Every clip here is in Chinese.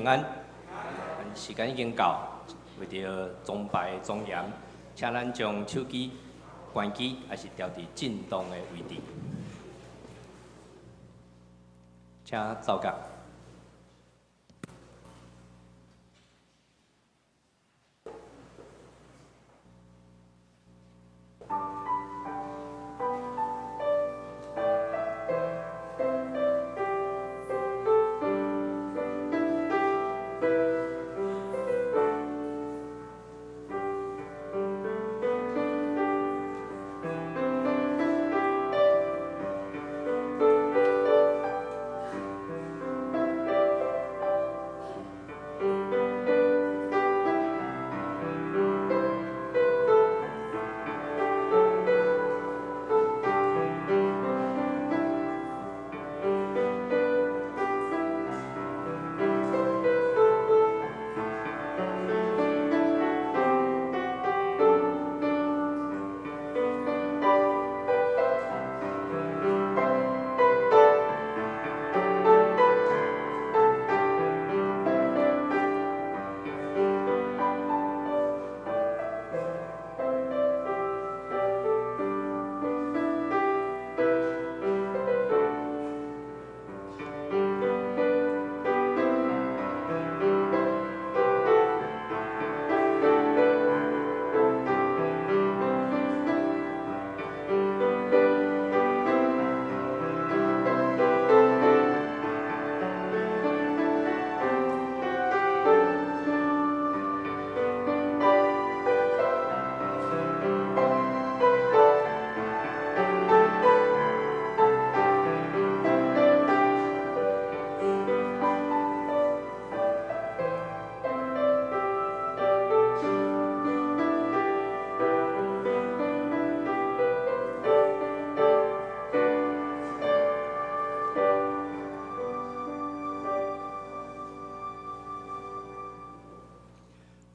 安。时间已经到，为着崇拜庄严，请咱将手机关机，还是调伫震动的位置。请照讲。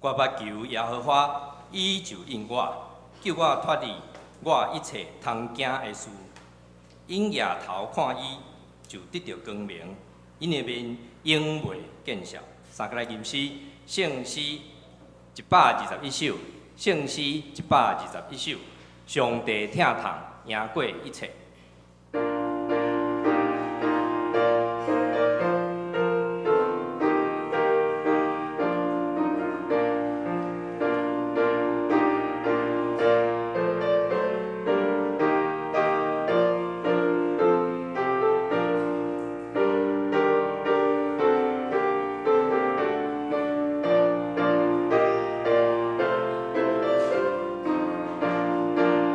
我捌求耶和华，伊就应我，救我脱离我一切通惊的事。因夜头看伊，就得到光明，因的面永袂见笑。三个来吟诗，圣诗121首，圣诗121首，上帝疼痛赢过一切。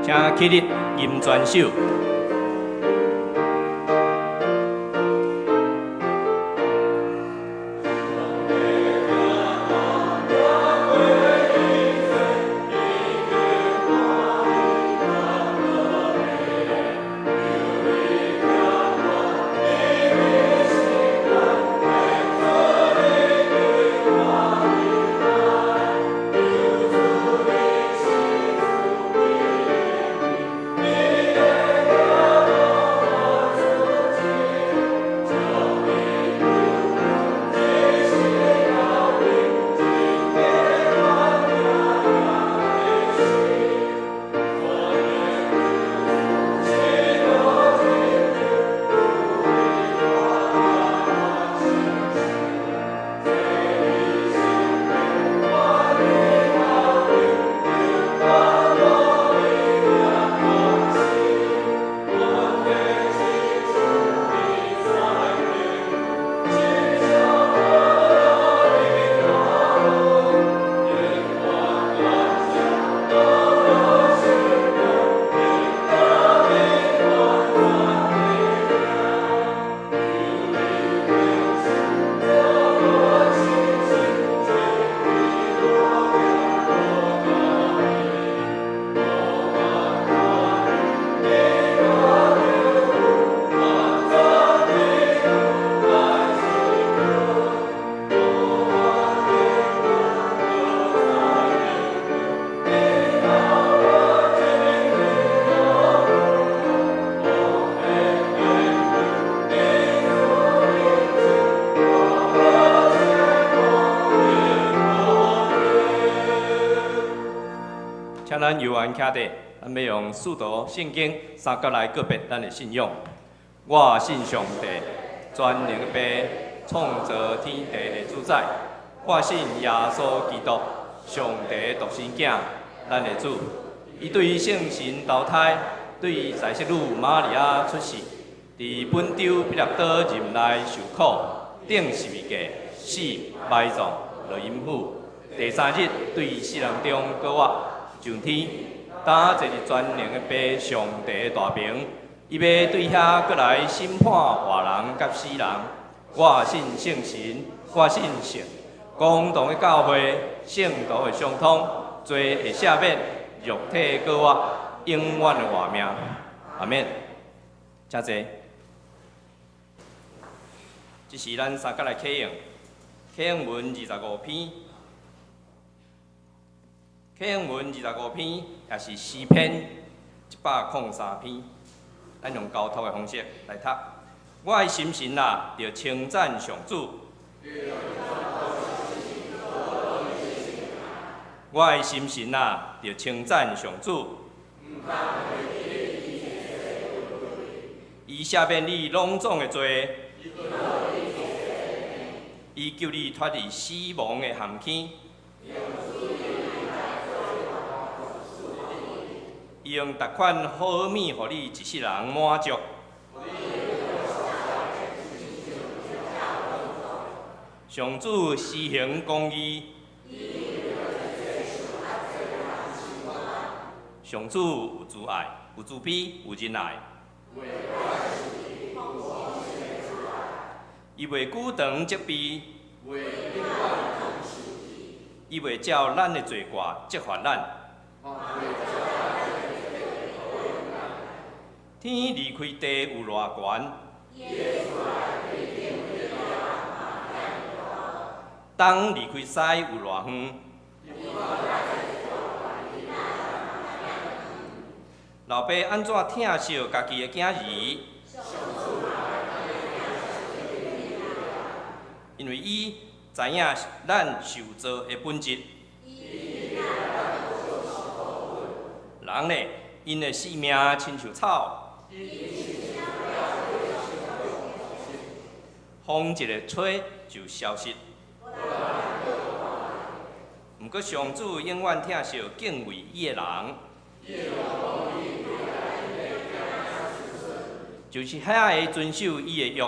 请起立吟全首。咱游玩徛地，咱要用四读圣经三角来告别咱的信仰。我信上帝，全能的爸，创造天地的主宰。我信耶稣基督，上帝独生囝，咱的主。伊对圣神投胎，对在世女玛利亚出世，伫本州彼勒岛任内受苦，顶十字架，死埋葬，落阴府。第三日对死人中搁活上天，打坐伫全能的爸上帝的大名，伊要对遐搁来审判活人甲死人。我信圣神，我信圣公堂的教会，圣道的相通，罪会赦免，肉体搁活，永远的活命。阿免。请坐。这是咱三角来启用，启用文25篇。启用文25篇，也是诗篇103篇。咱用交托的方式来读。我的心神啊，着称赞上主。我的心神啊，着称赞上主。伊赦免你拢总的罪，伊救你脱离死亡的陷阱。伊用逐款好物，互你一世人满足。上主施行公义，上主有慈爱，有慈悲，有仁爱。伊袂久长责备，伊袂照咱的罪过责罚咱。天离开地有偌悬，东离开西有偌远。老爸安怎疼惜家己的囝儿？因为伊知影咱受造的本质。人呢，因的性命亲像草。风一个吹就消失。毋过上主永远疼惜敬畏伊的人，就是遐个遵守伊的约。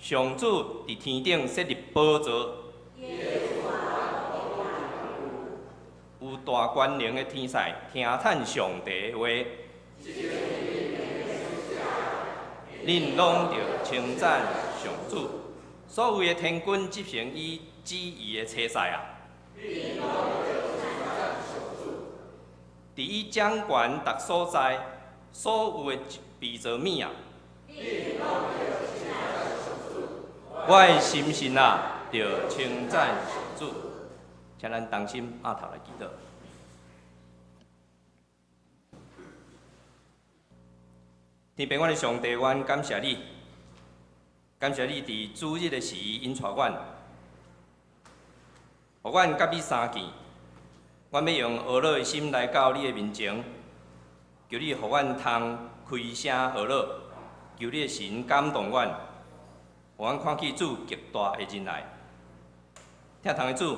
上主伫天顶设立宝座，有大权能的天使听叹上帝的话。恁拢着称赞上主，所有的天君执行伊旨意的车赛啊！伫伊掌权逐所在，所有的被造物啊！我的心神啊，着称赞上主。请咱同心压头来祈祷。天父，阮的上帝，阮感谢你，感谢你伫主日的时引带阮，互阮甲你相见。阮要用懊恼的心来到你的面前，求你互阮通开声懊恼，求你的神感动阮，互阮看见主极大的仁爱。疼痛的主，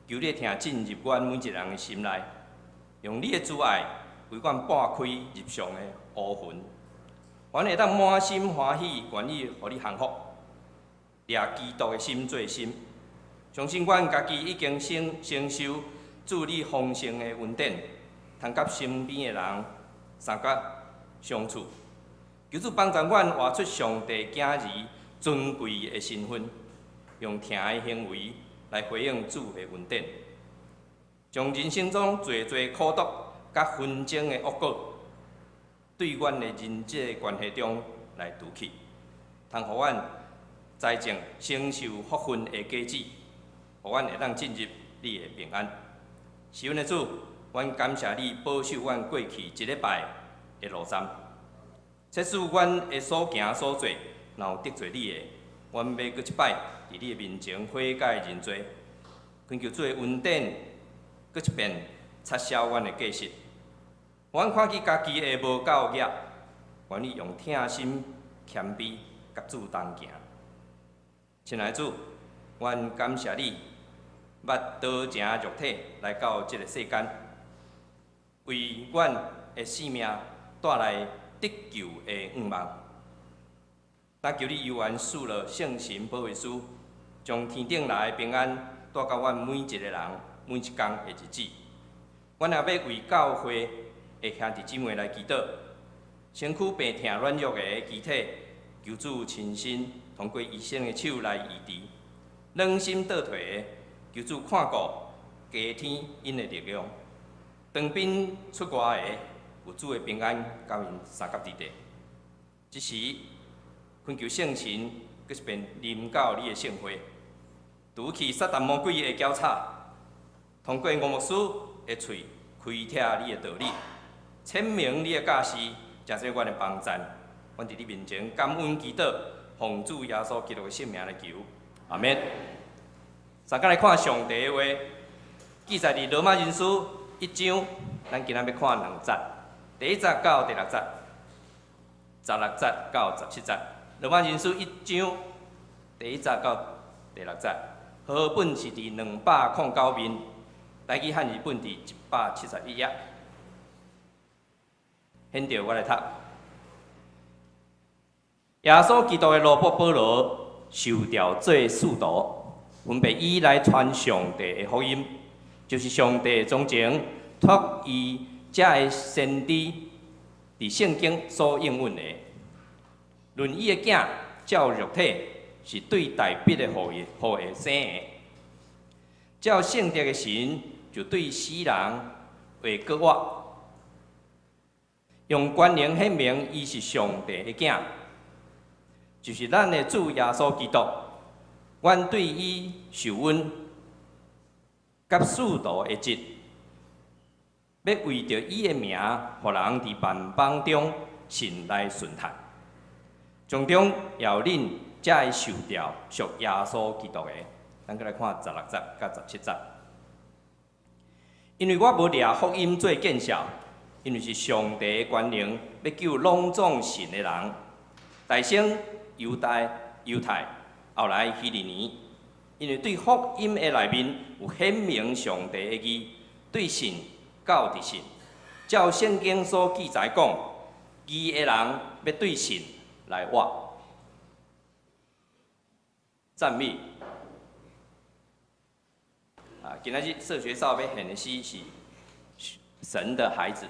求你听进入阮每一个人的心内，用你的慈爱为阮拨开日常的乌云。阮会当满心欢喜，愿意互你幸福，掠基督的心做心，相信阮家己已经承受主你丰盛的恩典，通甲身边的人相甲相处。求主帮助阮活出上帝囝儿尊贵的身份，用听的行为来回应主的恩典，将人生中最苦毒甲纷争的恶果。对阮的人际关系中来除去，通互阮栽种承受福分的果子，互阮会当进入你的平安。是阮的主，阮感谢你保守阮过去一礼拜的路站，切使阮的所行所做，若有得罪你的，阮要搁一摆伫你的面前悔改认罪，恳求主的恩典，搁一遍擦消阮的过失。阮看见家己的无够业，愿意用疼心、谦卑，甲主同行。亲爱的主，阮感谢你，捌道成肉体来到这个世间，为阮的性命带来得救的愿望。但求你由愿赐了圣神保惠师，将天顶来的平安带到阮每一个人每一天的日子。阮也要为教会的兄弟姊妹来祈祷，身躯病痛软弱的肢体，求主亲身通过医生的手来医治；软心倒退的，求主看顾，加添因的力量；当兵出外的，有主的平安到因三角地带。这时，恳求圣神搁一遍临到你的圣会，除去撒旦魔鬼的搅吵，通过吴牧师的嘴开拓你的道理，阐明你的教示，真做阮的帮赞。阮伫你面前感恩祈祷，奉主耶稣基督的圣名来求，阿免。三甲来看上帝的话，记载伫罗马人书1章，咱今仔要看2节，第1节到第6节，16节到17节。罗马人书1章第1节到第6节，和本是伫209面，台语汉语本伫171页。现着我来读。耶稣基督的罗伯保罗受调做使徒，分别以来传上帝的福音，就是上帝的忠情托伊遮的先知伫圣经所应允的。论伊的囝照肉体是对待必的互的生的，照圣洁的神就对死人话过活，用权能显明伊是上帝的囝，就是咱的主耶稣基督。阮对伊受恩，甲使徒的职，要为着伊的名，互人伫万邦中信来顺服。从中要恁才会受调属耶稣基督的。咱再来看16节到17节。因为我无掠福音做见效，因为是上帝的权能要救拢总信的人，大先犹太，后来希利尼。因为对福音的内面有显明上帝的义，对信到伫信。照圣经所记载讲，义的人要对信来活。赞美。今仔日社学校要献的诗是神的孩子。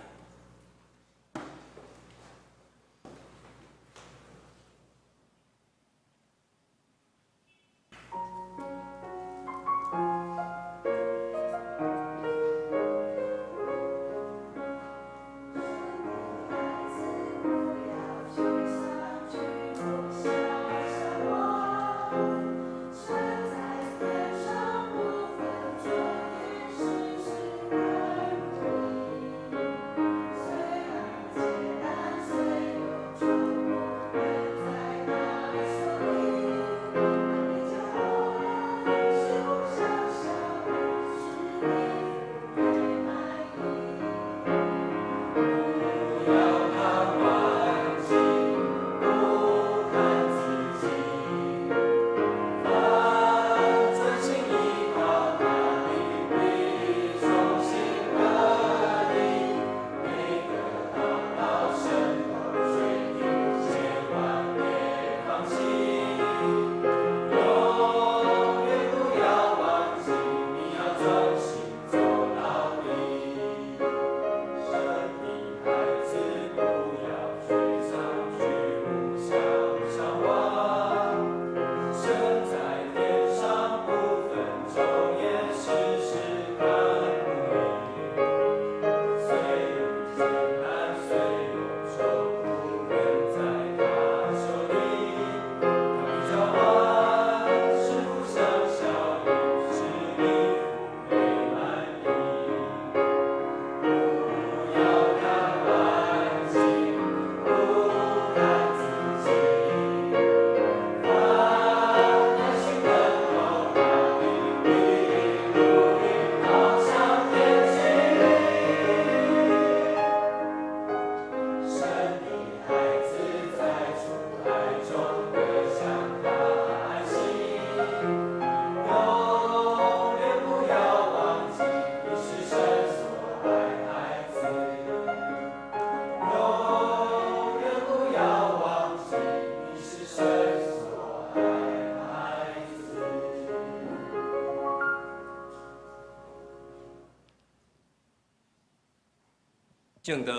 正道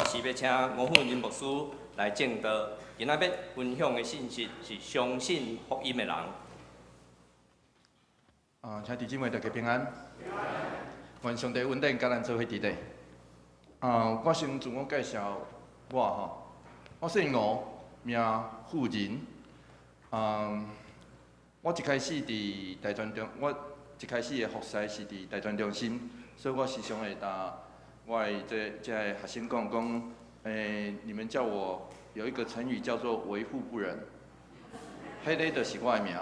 是要请吴凤仁牧师来正道，今仔要分享的信息是相信福音的人。请弟姊妹大家平安。愿上帝恩典甲咱做伙伫咧。我先自我介绍我吼，我姓吴，名富仁。我一开始伫大专中，我一开始的服侍是伫大专中心，所以我时常会甲我的这学生讲，你们叫我有一个成语叫做为富不仁，迄个就是我的名，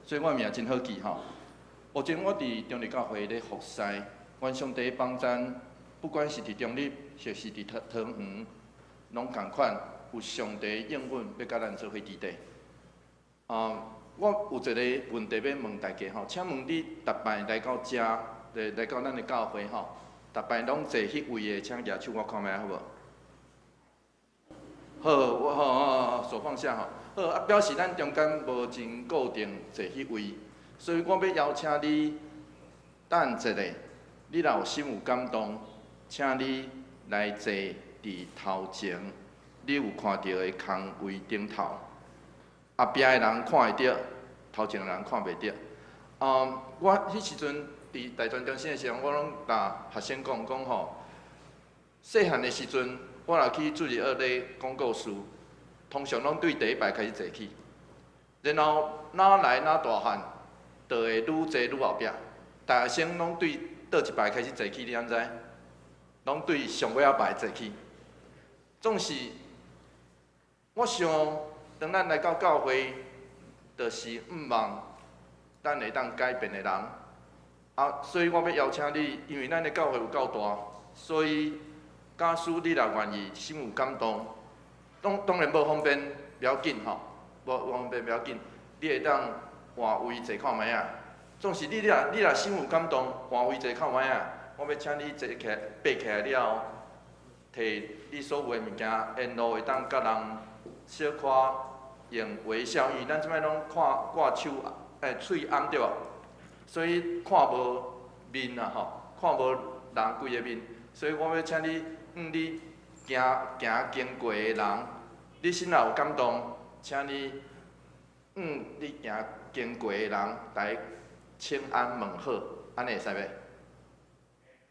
所以我的名真好记吼。目前我伫中立教会咧服侍，愿上帝帮咱，不管是伫中立，或是伫桃园，拢共款有上帝应允要甲咱做伙伫地。我有一个问题要问大家吼，请问你逐摆来到遮，来到咱的教会吼，逐摆拢坐迄位的，请举手我看卖好无？好，我手放下吼。好，表示咱中间无真固定坐迄位，所以我要邀请你等一下，你若有心有感动，请你来坐伫头前，你有看到的空位顶头。后壁的人看会到，头前的人看袂到。我迄时阵伫大专中心的时候，我拢甲学生讲吼，细汉的时阵，我若去主日学咧讲故事，通常拢对第一排开始坐起，然后哪来哪大汉，就会愈坐愈后壁。大学生拢对倒一排开始坐起，你安知？拢对上尾仔排坐起。总是我想。当咱来到教会，就是毋望咱会当改变的人。所以我要邀请你，因为咱的教会有够大，所以假使你若愿意，心有感动，当然无方便，不要紧吼，无方便不要紧，你会当换位坐看卖啊。总是你若心有感动，换位坐看卖啊，我要请你坐起来，爬起来了后，摕你所有的物件，沿路会当甲人小可用微笑，因为咱即摆拢挂手，喙红对无？所以看无面啊吼，看无人规个面，所以我要请你，你行经过的人，你心内有感动，请你，你行经过的人来请安问好，安尼会使袂？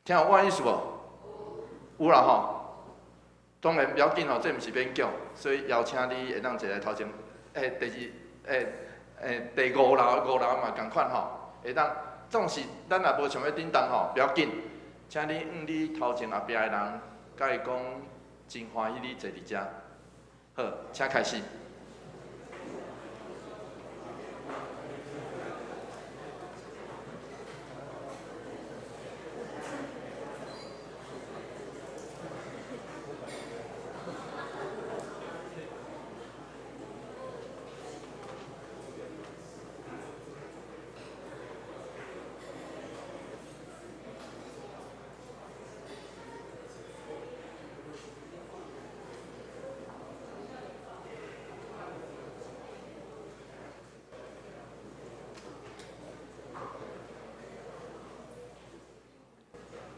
听有我的意思无？有啦吼。当然不要紧吼，这毋是勉强，所以邀请你会当坐来头前。第五楼嘛共款吼，会当。总是咱也无想要叮当吼，不要紧，请你你头前后壁的人，甲伊讲真欢喜你坐伫遮。好，请开始。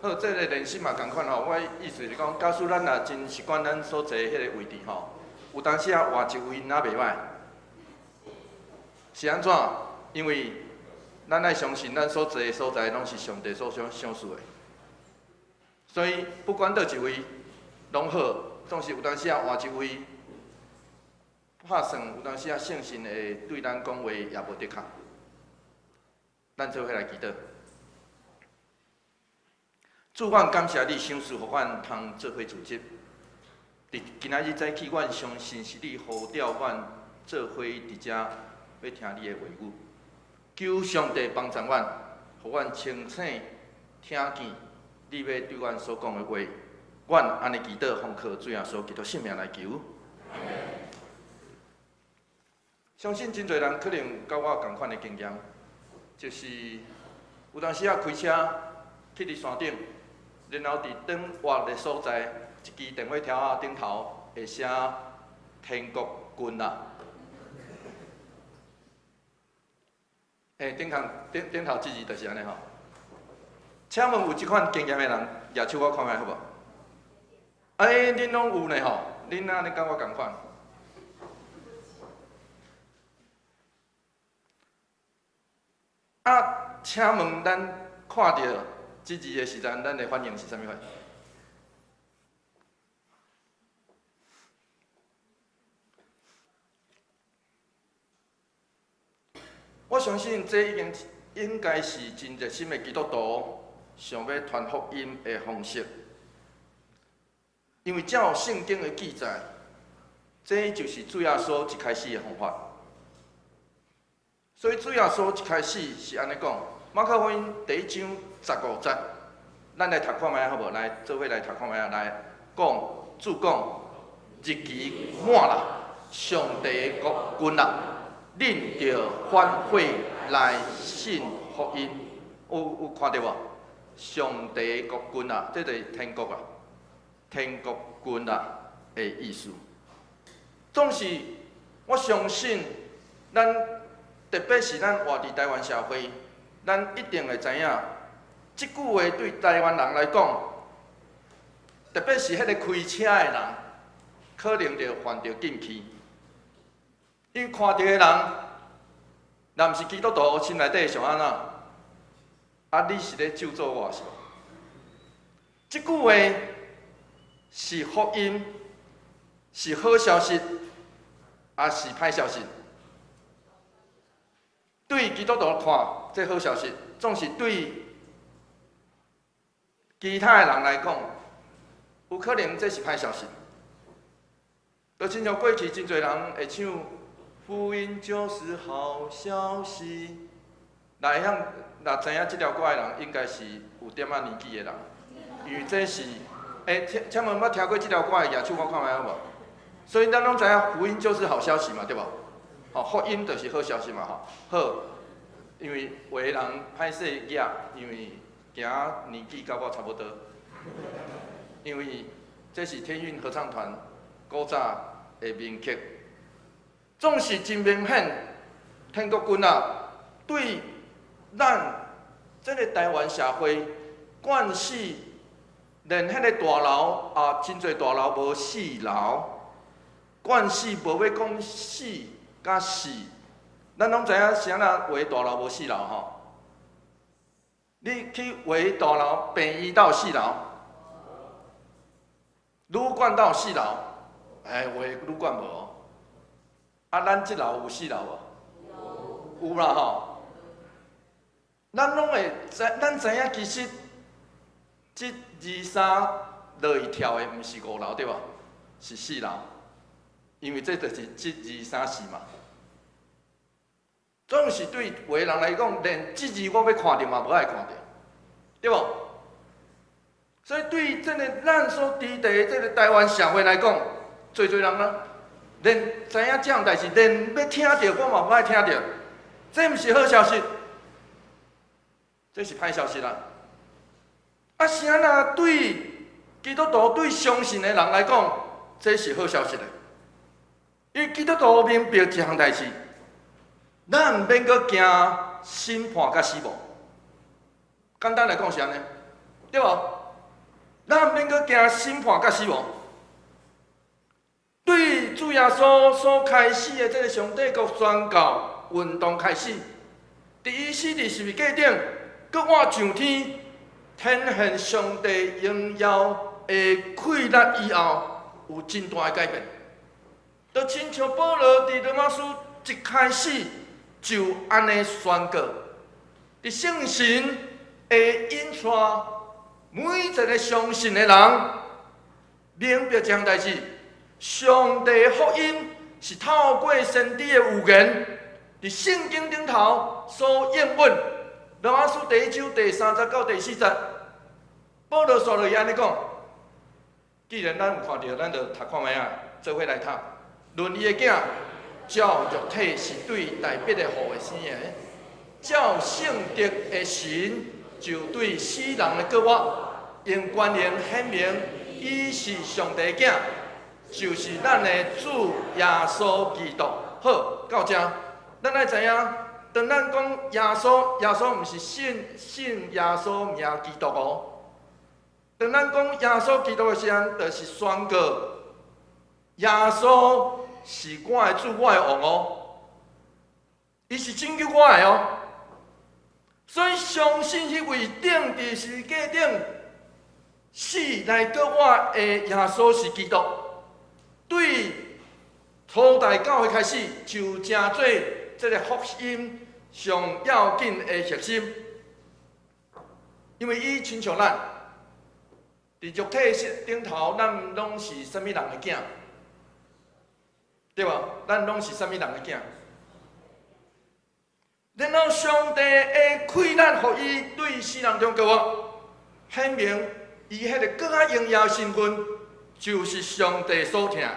好，这个练习嘛共款吼，我意思是讲，假使咱若真习惯咱所坐迄个位置吼，有当时啊换一位若袂歹，是安怎？因为咱爱相信咱所坐的所在拢是上帝所想赏赐的，所以不管倒一位拢好，总是有当时啊换一位，拍算有当时啊圣神会对咱讲话也无得确，咱做伙来祈祷。主，阮感谢你赏赐，互阮通做伙组织。伫今仔日早起，阮相信是你呼召阮做伙伫遮，要听你的话语。求上帝帮助阮，互阮清醒听见你要对阮所讲的话。阮安尼祈祷，奉靠主耶稣基督圣名来求。相信真侪人可能有甲我同款的经验，就是有当时啊开车去伫山顶。然后伫转弯的所在，一支电话条仔顶头会写“天国君”啦。顶头这字就是安尼吼。请问有即款经验的人，举手我看卖好无？恁拢有呢吼，恁安尼甲我共款。啊，请问咱看到即字的时阵，咱的反应是啥物款？我相信这已经应该是真热心的基督徒想要传福音的方式，因为照圣经的记载，这就是主耶稣一开始的方法。所以主耶稣一开始是安尼讲，马可福音第1章15节，咱来读看卖好无？来做伙来读看卖来讲，主讲，日期满啦，上帝的国君啦。恁着反悔来信福音，有看到无？上帝国君啊，这就是天国啊，天国君啊的意思。总是我相信，咱特别是咱活伫台湾社会，咱一定会知影，即句话对台湾人来讲，特别是迄个开车的人，可能着犯着禁区。因为看到的人，若毋是基督徒，心内底想安怎？啊，你是咧咒诅我是无？即句话是福音，是好消息，也是歹消息。对基督徒看，这好消息；总是对其他的人来讲，有可能这是歹消息。就亲像过去真侪人会唱。福音就是好消息。若知影即条歌的人，应该是有点仔年纪的人，因为这是，请问捌听过即条歌的举手，我看卖好无？所以咱拢知影福音就是好消息嘛，对无？吼，福音就是好消息嘛，吼。好，因为有的人歹势举，因为行年纪甲我差不多，因为这是天韵合唱团古早的名曲。总是真明显，天国君啊，对咱这个台湾社会，惯死连迄个大楼啊，真侪大楼无死楼，惯死无要讲死甲死，咱拢知影是安那画大楼无死楼吼。你去画大楼，病院到4楼，旅馆到4楼，画旅馆无？啊，咱即楼有4楼无？有啦吼。咱拢会咱知影，其实即23落去跳的，毋是5楼对无？是4楼，因为这就是即23是嘛。总是对有的人来讲，连即字我要看到嘛，无爱看到，对无？所以对这个咱所伫地这个台湾社会来讲，侪人啊。连知影这样代志，连要听到我嘛无爱听到，这毋是好消息，这是歹消息啦。啊，是安那对基督徒对相信的人来讲，这是好消息嘞。因为基督徒明白一项代志，咱毋免阁惊审判甲死亡。简单来讲是安尼，对无？咱毋免阁惊审判甲死亡。对主耶稣所开始的这个上帝国宣告运动开始，第一世伫十字架顶，搁我上天，天现上帝荣耀的溃烂以后，有真大的改变。就亲像保罗伫罗马书一开始就安尼宣告，伫圣神会引带每一个相信的人明白这项代志。上帝的福音是透过先知的预言，伫圣经顶头所应允。罗马书第1章第30到第40节，保罗说落去安尼讲：既然咱有看到，咱就读看卖啊，做伙来读。论伊的囝，照肉体是对代笔的父的生的，照圣德的神就对死人的国我，因关联显明，伊是上帝的囝。就是咱的主耶稣基督。好，到这，咱爱知影，当咱讲耶稣，耶稣毋是信耶稣名基督哦，当咱讲耶稣基督的时阵，就是宣告耶稣是我的主，我的王哦，伊是拯救我的哦。所以相信迄位顶伫十字架顶死来过我的耶稣是基督，对初代教会开始就成做这个福音上要紧的核心，因为伊亲像咱。伫肉体顶头，咱拢是啥物人的囝，对无？咱拢是啥物人的囝？然后上帝会开咱，互伊对世人中国显明伊迄个更较荣耀身份，就是上帝所听。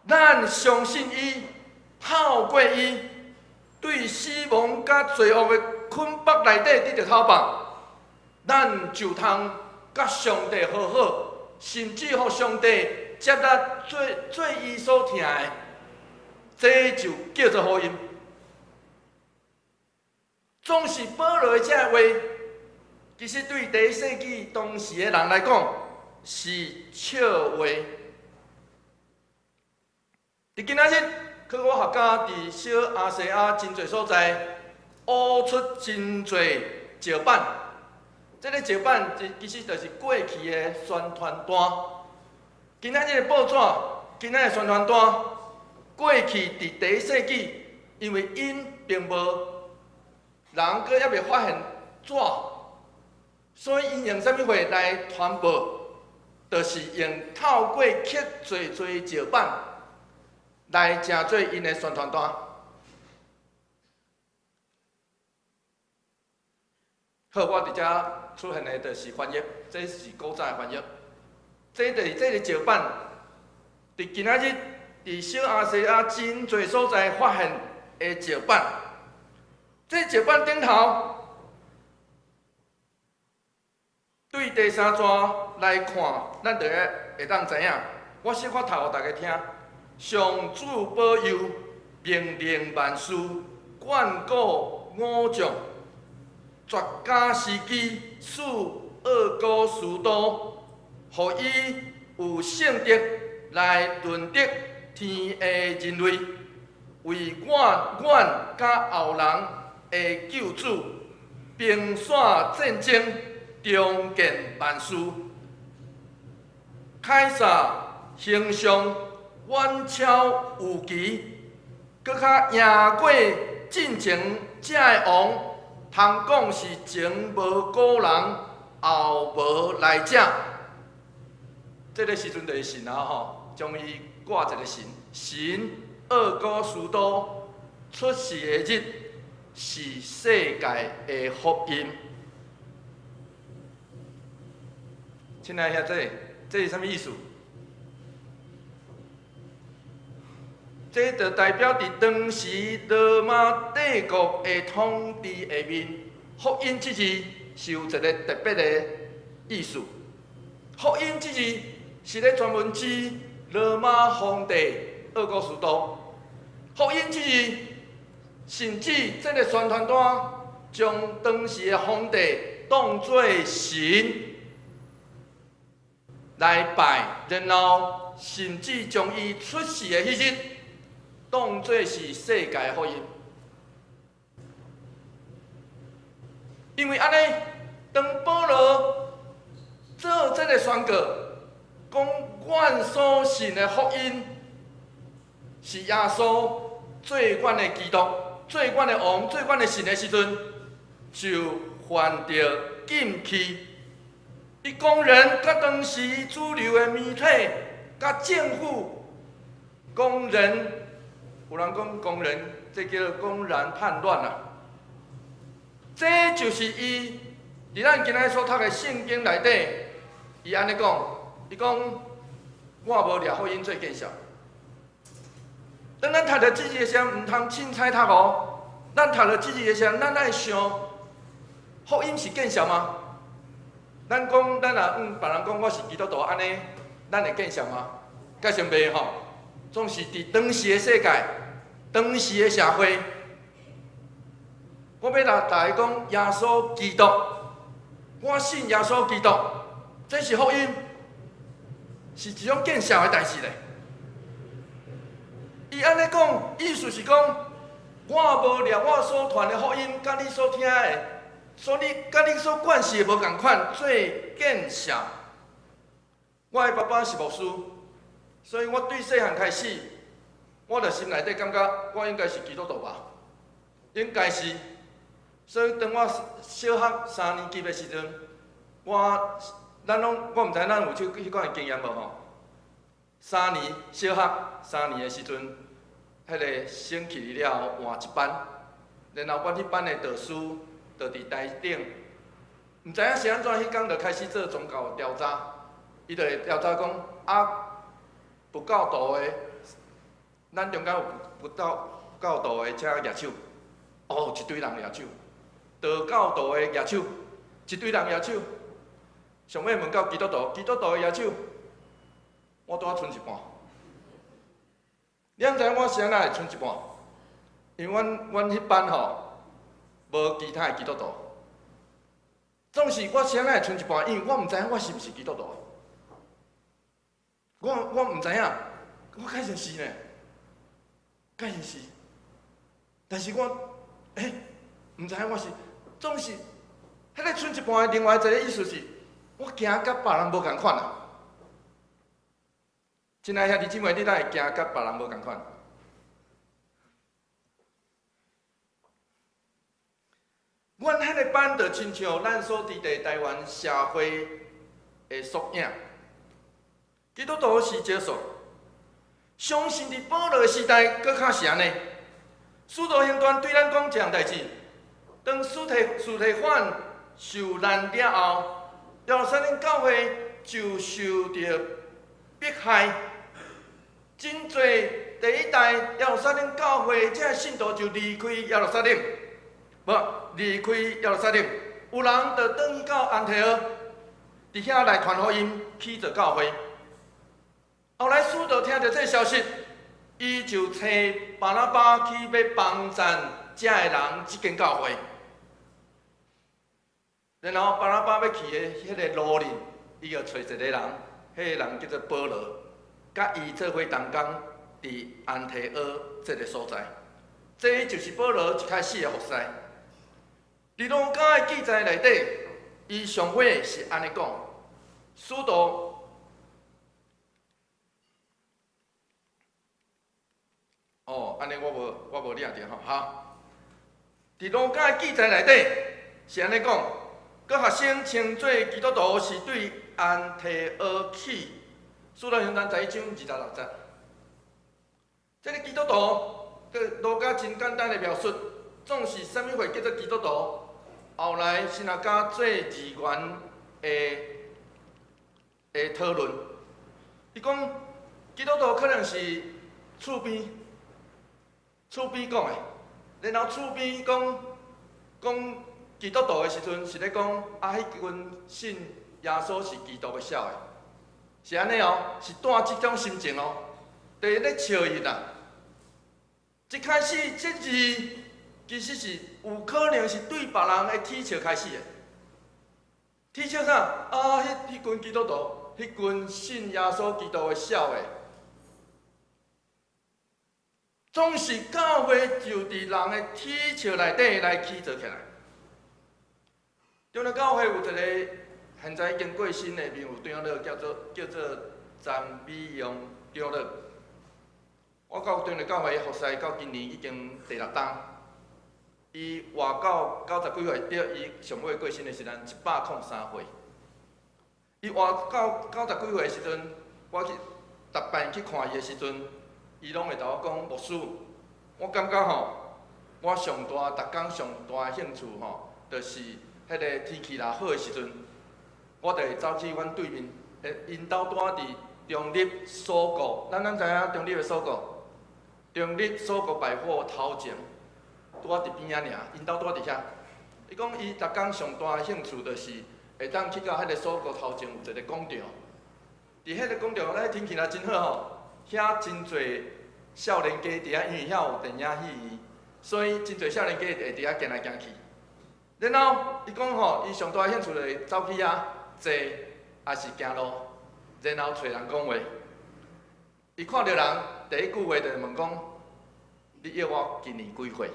咱相信伊，透过伊对死亡甲罪恶的捆绑内底得到透放，咱就通。甲上帝和好，甚至互上帝接纳做伊所听的，这就叫做福音。总是保罗的这话，其实对第一世纪当时的人来讲是笑话。伫今仔日，科学学家伫小亚细亚真侪所在，挖出真侪石板。这个石板其实就是过去的宣传单。今仔日的报纸，今仔的宣传单，过去伫第一世纪，因为因并无人佫还未发现纸，所以因用啥物货来传播？就是用透过刻侪石板来成做因的宣传单。好，我伫遮。出现的就是翻译，这是古早的翻译。这个石板，伫今仔日伫小亚细亚真侪所在发现的石板。这石板顶头，对第三章来看，咱就会当知影。我小可读互大家听。上主保佑，命令万事，眷顾五众。绝佳时机，使恶果殊多，互伊有圣德来论得天的人类，为阮甲后人的救主，平线战争，重建万事，凯撒形象远超预期，搁较赢过进前遮的王。通讲是前无古人，后无来者。这个时阵就是神啊吼，将伊挂一个神。神恶果殊多，出世的日是世界的福音。亲爱兄弟，这是啥物意思？这就代表伫当时罗马帝国的统治下面，福音这字是有一个特别的意思。福音这字是咧专门指罗马皇帝恶果殊多。福音这字甚至这个宣传单将当时的皇帝当作神来拜，然后甚至将伊出世的迄日。当作是世界的福音，因为安尼，当保罗做这个宣告，讲阮所信的福音是耶稣最阮的基督、最阮的王、最阮的神的时阵，就犯着禁忌。伊公然甲当时主流的媒体、甲政府公然。有人讲公然，这叫公然叛乱啊！这就是伊伫咱今仔所读的圣经内底，伊安尼讲，伊讲我无掠福音做见笑。当咱读着这字的时候，毋通凊彩读哦。咱读着这字的时候，咱爱想，福音是见笑吗？咱讲，咱若别人讲我是基督徒，安尼，咱会见笑吗？介想袂吼。总是伫当时的世界、当时的社会，我要甲大家讲，耶稣基督，我信耶稣基督，这是福音，是一种见效的代志咧。伊安尼讲，意思是讲，我无掠我所传的福音，甲你所听的，甲你所灌输的无共款，做见效。我的爸爸是牧师，所以我对细汉开始，我著心内底感觉我应该是基督徒吧，应该是。所以当我小学3年级的时阵，我毋知咱有迄款经验无吼？3年小学3年的时阵，迄个升起了换一班，然后阮迄班的导师就伫台顶，毋知影是安怎，迄天就开始做宗教调查。伊就会调查讲不教导的，咱中间有不教导的才举手，哦，一堆人举手。道教徒的举手，一堆人举手。上尾问到基督徒的举手，我拄仔剩一半。你毋知影我是安怎会剩一半？因为阮迄班吼无其他的基督徒，总是我是安怎会剩一半？因为我毋知影我是毋是基督徒。我毋知影，我确实是呢，确实是。但是我毋知影我是，总是迄个剩一半的另外一个意思是，我行甲别人无共款啊。亲爱兄弟姊妹，你哪会行甲别人无共款？阮迄个班就亲像咱所伫地台湾社会的缩影。基督徒是少数，相信伫保罗时代搁较是安尼。使徒行传对咱讲一项代志：当司提反受难了后，耶路撒冷教会就受到迫害。真侪第一代耶路撒冷教会这信徒就离开耶路撒冷，离开耶路撒冷，有人就转去到安提阿，伫遐来传福音，起造教会。后来使徒听到这消息，伊就找巴拿巴去要帮赞遮个人即间教会。然后巴拿巴要去的迄个路人，伊就找一个人，迄个人叫做保罗，甲伊做伙同工伫安提阿这个所在。这就是保罗一开始的服侍。伫路加的记载内底，伊上尾是安尼讲：使徒。哦，安尼我无领着吼，好。伫路加的记载内底是安尼讲，各学生称做基督徒是对安提阿起。使徒行传11章26节。这个基督徒，路加真简单的描述，总是啥物会叫做基督徒？后来神学家做字源的讨论，伊讲基督徒可能是厝边讲的，然后厝边讲基督徒的时阵，是咧讲迄群信耶稣是基督的小的，是安尼哦，是带即种心情哦，就是咧笑伊啦。一开始这字其实是有可能是对别人的踢笑开始的，踢笑啥？迄群基督徒，迄群信耶稣基督的小的。总是教会就伫人的体笑内底来起造起来。中了教会有一个现在已经过身的名誉长老，叫做詹美荣长老。我到中了教会服侍到今年已经第6档。伊活到90几岁，对，伊上尾过身的时阵103岁。伊活到90几岁的时阵，我去逐摆去看伊的时阵。伊拢会甲我讲，牧师，我感觉吼，我上大逐工上大的兴趣吼，就是迄个天气若好的时阵，我就会走去阮对面，因兜住伫中立锁国，咱知影中立的锁国，中立锁国百货头前，拄伫边仔尔，因兜住伫遐。伊讲伊逐工上大的兴趣就是会当去到迄个锁国头前有一个广场，伫迄个广场，咱天气若真好吼。遐真侪少年家伫遐，因为遐有电影戏院，所以真侪少年家会伫遐行来行去。然后伊讲吼，伊上大兴趣就是走去遐坐，也是行路，然后找人讲话。伊看到人，第一句话就是问讲：你约我今年几岁？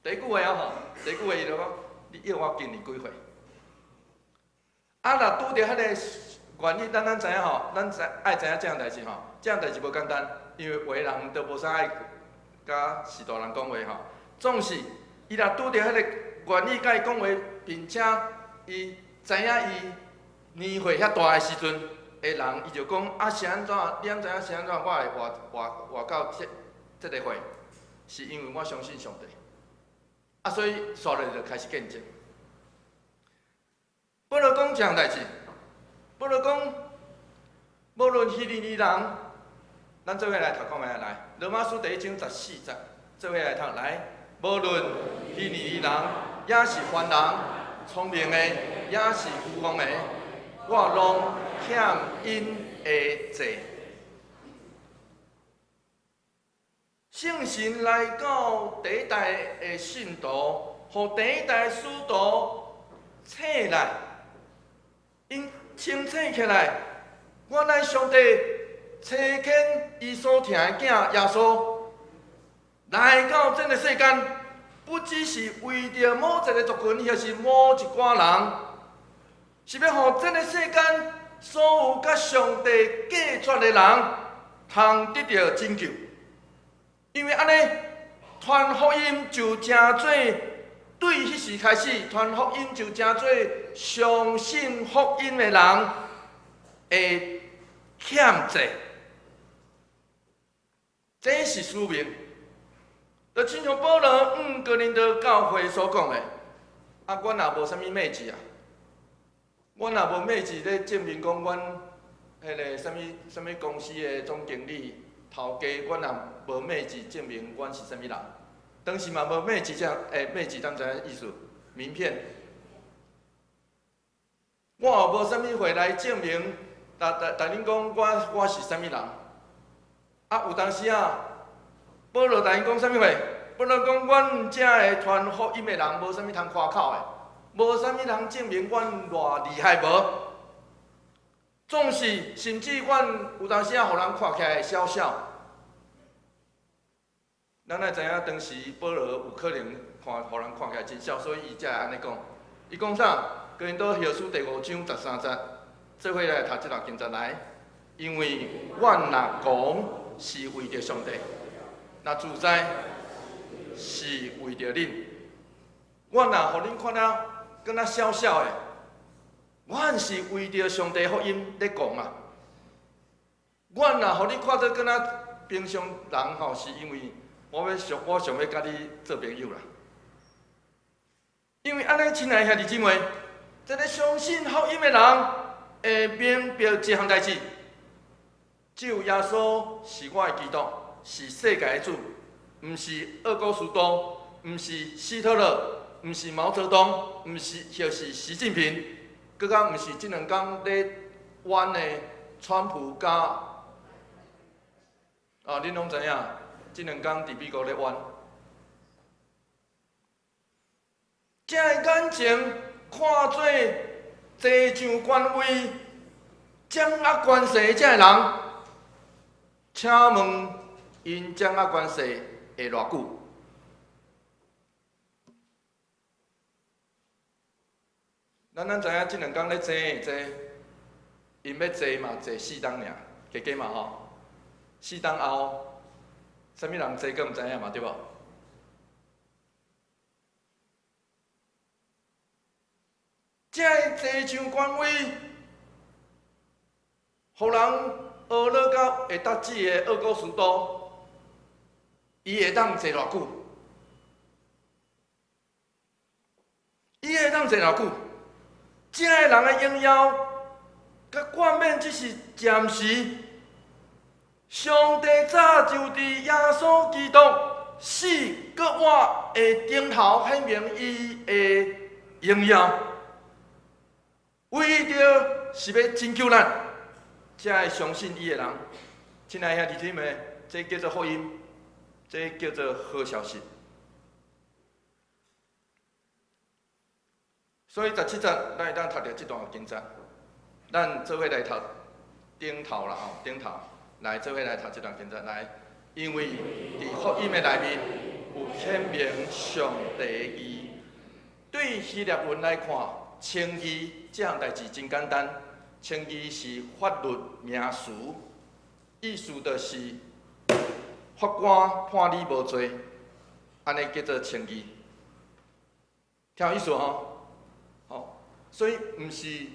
第一句话吼，第一句话伊就讲：你约我今年几岁？啊，若拄着迄个原理，咱知影吼，咱爱知影这样代志吼，这样代志无简单，因为为人都无啥爱甲士大人讲话吼，总是伊若拄着迄个原理甲伊讲话，并且伊知影伊年岁遐大的时阵，的人伊就讲啊是安怎？你安知影是安怎？我会活到这个岁，是因为我相信上帝。啊，所以刷落就开始见证。保罗讲这样代志，保罗讲，无论希利尼人，咱做伙来读看觅来，罗马书第1章14节，做伙来读来。无论希利尼人，也是凡人，聪明的，也是有功的，我拢欠因的债。圣神来到第一代的信徒，互第一代使徒醒来，因清醒起来，原来上帝差遣伊所疼的囝耶稣来到这个世间，不只是为着某一个族群，或是某一寡人，是要互这个世间所有甲上帝隔绝的人，通得到拯救。因为安尼，传福音就真做，对迄时开始，传福音就真做相信福音的人的欠债。这是使命，就亲像保罗哥林多教会所讲的，啊，阮也无啥物美志啊，阮也无美志咧证明讲阮迄个啥物公司的总经理。头家，阮也无美志证明阮是啥物人，当时嘛无美志美志，当知影意思？名片。我也无啥物回来证明，但恁讲我是啥物人？啊，有当时啊，保罗但因讲啥物话？保罗讲阮遮个传福音的人，无啥物通夸口的，无啥物通证明阮偌厉害无。总是，甚至阮有当时啊，互人看起来小小，咱也知影当时保罗有可能互人看起来真小，所以伊才会安尼讲。伊讲啥？哥林多后书第5章13节，做伙来读这段经节来。因为阮若讲是为着上帝，若自在是为着恁。阮若互恁看了，敢若小小的。阮是为着上帝福音咧讲啊！阮若互你看做敢若平常人吼，是因为我想要甲你做朋友啦。因为安尼，亲爱兄弟姊妹，一个相信福音的人会明白一项代志：只有耶稣是我的基督，是世界的主，毋是鄂古斯都，毋是希特勒，毋是毛泽东，毋是就是习近平。搁较毋是即两天咧冤的川普甲恁拢知影，即两天伫美国咧冤。这个眼睛看做坐上官位、掌握权势这个人，请问因掌握权势会偌久？咱知影即两天咧坐，因要坐嘛坐4天尔，加嘛吼，4天后，啥物人坐更毋知影嘛，对无？这坐上官位，互人学了到会达志的鄂古斯都，伊会当坐偌久？伊会当坐偌久？这个人的荣耀，甲冠冕只是暂时。上帝早就伫耶稣基督死搁活的顶头显明伊的荣耀，为着是要拯救咱，才会相信伊的人。亲爱兄弟姊妹，这叫做福音，这叫做好消息。所以17节咱会当读着即段经节，咱做伙来读顶头啦吼，顶头来做伙来读即段经节来，因为伫福音的内面有显明上帝的义。对希腊文来看，称义这项代志真简单，称义是法律名词，意思就是法官判你无罪，安尼叫做称义。听有意思吼？吼，所以毋是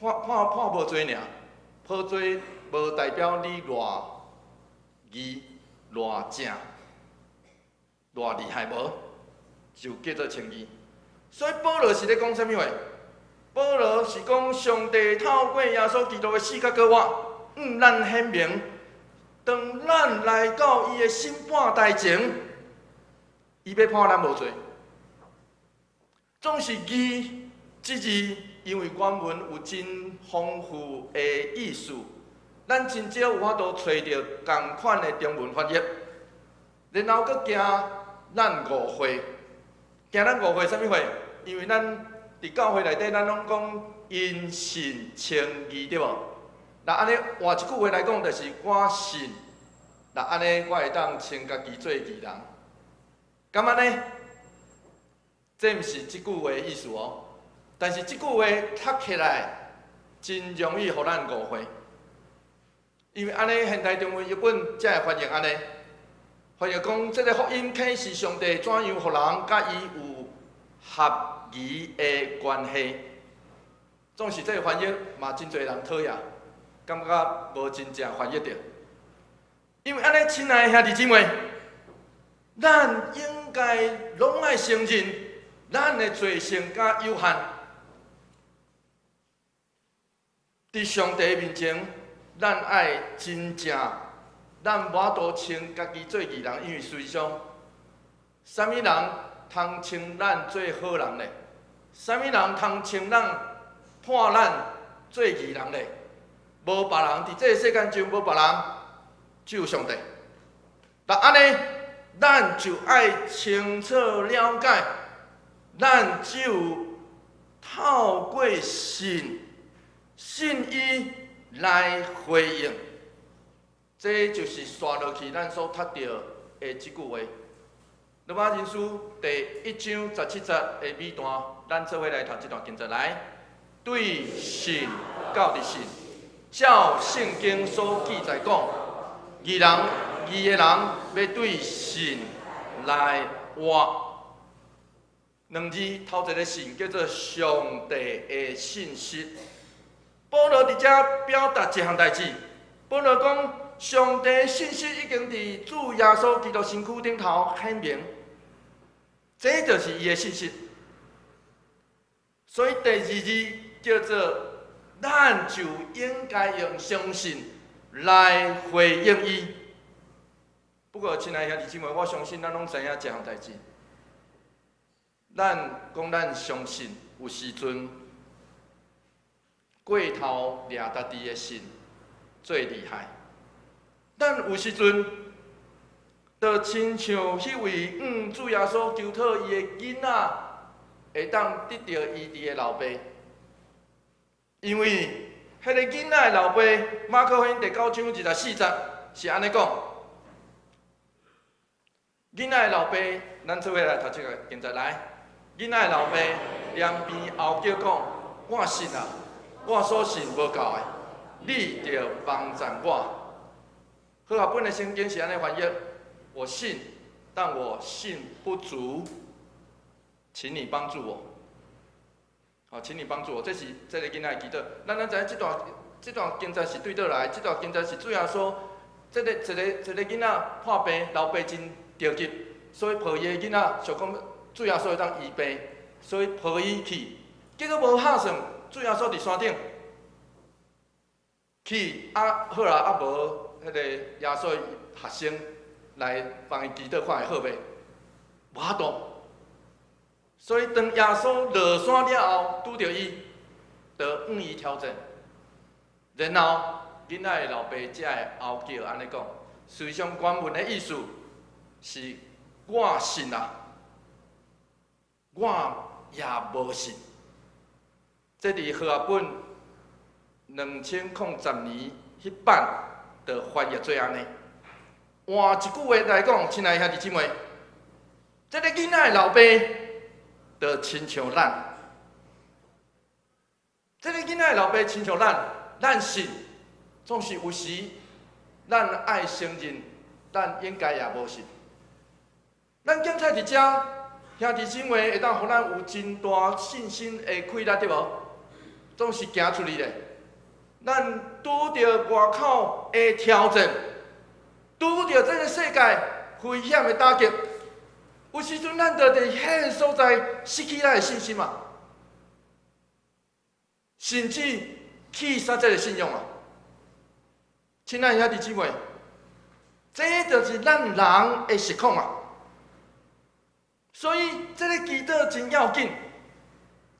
判无罪尔，判罪无代表你偌义、偌正、偌厉害无，就叫做称义。所以保罗是咧讲啥物话？保罗是讲上帝透过耶稣基督的死甲搁活，咱显明，当咱来到伊的审判台前，伊要判咱无罪。总是义即字，因为原文有真丰富的意思，咱真少有法度找到同款的中文翻译。然后搁行咱误会，行咱误会啥物会？因为咱伫教会内底，咱拢讲因信称义，对无？那安尼换一句话来讲，就是我信，那安尼我会当称家己做义人。敢安呢？这毋是即句话的意思哦。但是即句话读起来真容易互咱误会，因为安尼现代中文译本才会翻译安尼，翻译讲即个福音启示上帝怎样互人甲伊有合宜的关系。总是这个翻译嘛，真侪人讨厌，感觉无真正翻译着。因为安尼，亲爱的兄弟姊妹，咱应该拢爱承认咱的罪性甲有限，伫上帝面前，咱爱真正，咱无法度称家己做义人，因为事实上，啥物人通称咱做好人呢？啥物人通称咱判咱做义人呢？无别人伫这个世界上，无别人，只有上帝。那安尼，咱就爱清楚了解，咱只有透过信伊来回应。这就是刷落去咱所读到的即句话。罗马人书第1章17节的尾段，咱做伙来读这段经节来。对信到伫信，照圣经所记载讲，义的人要对信来活。两字头一个信叫做上帝的信息。保罗伫遮表达一项代志，保罗讲上帝的信息已经伫主耶稣基督身躯顶头显明，这就是伊的信息。所以第二字叫做，咱就应该用相信来回应伊。不过，亲爱的兄弟姊妹，我相信咱拢知影一项代志。咱讲咱相信，有时阵过头掠家己的信最厉害。咱有时阵，就亲像迄位主耶稣求讨伊的囡仔，会当得到医治的老爸。因为迄个囡仔的老爸，马可福音第9章24节是安尼讲：囡仔的老爸，咱做伙来读这个经节来。囡仔的老爸两边后叫讲：我信啊，我所信无够的，你着帮助我。和合本的圣经是安尼翻译：我信，但我信不足，请你帮助我。好，请你帮助我。这是这个囡仔的祈祷。咱知影这段经节是对倒来，这段经节是主要说，一个囡仔破病，老爸真着急，所以抱伊的囡仔，想讲主要说会当医病，所以抱伊去。结果无敲算，主要说伫山顶去好啦，无迄个耶稣学生来帮伊祈祷，看会好袂？无法度。所以当耶稣落山了后，拄着伊，就向伊挑战。然后囡仔的老爸才会后叫安尼讲。实际上原文的意思是：我信啊，我也无信。这伫和合本2010年迄版就翻译做安尼。换一句话来讲，亲爱兄弟姊妹，这个囡仔的老爸就亲像咱，这个囡仔的老爸亲像咱信总是有时咱爱承认，咱应该也无信。咱检菜伫遮，兄弟姊妹会当互咱有真大信心的开力，对无？总是行出去咧。咱拄着外口的挑战，拄着这个世界危险的打击，有时阵咱就伫迄个所在失去咱的信心嘛，甚至弃杀这个信仰嘛。亲爱兄弟姊妹，这就是咱人的实况啊。所以，这个祈祷真要紧。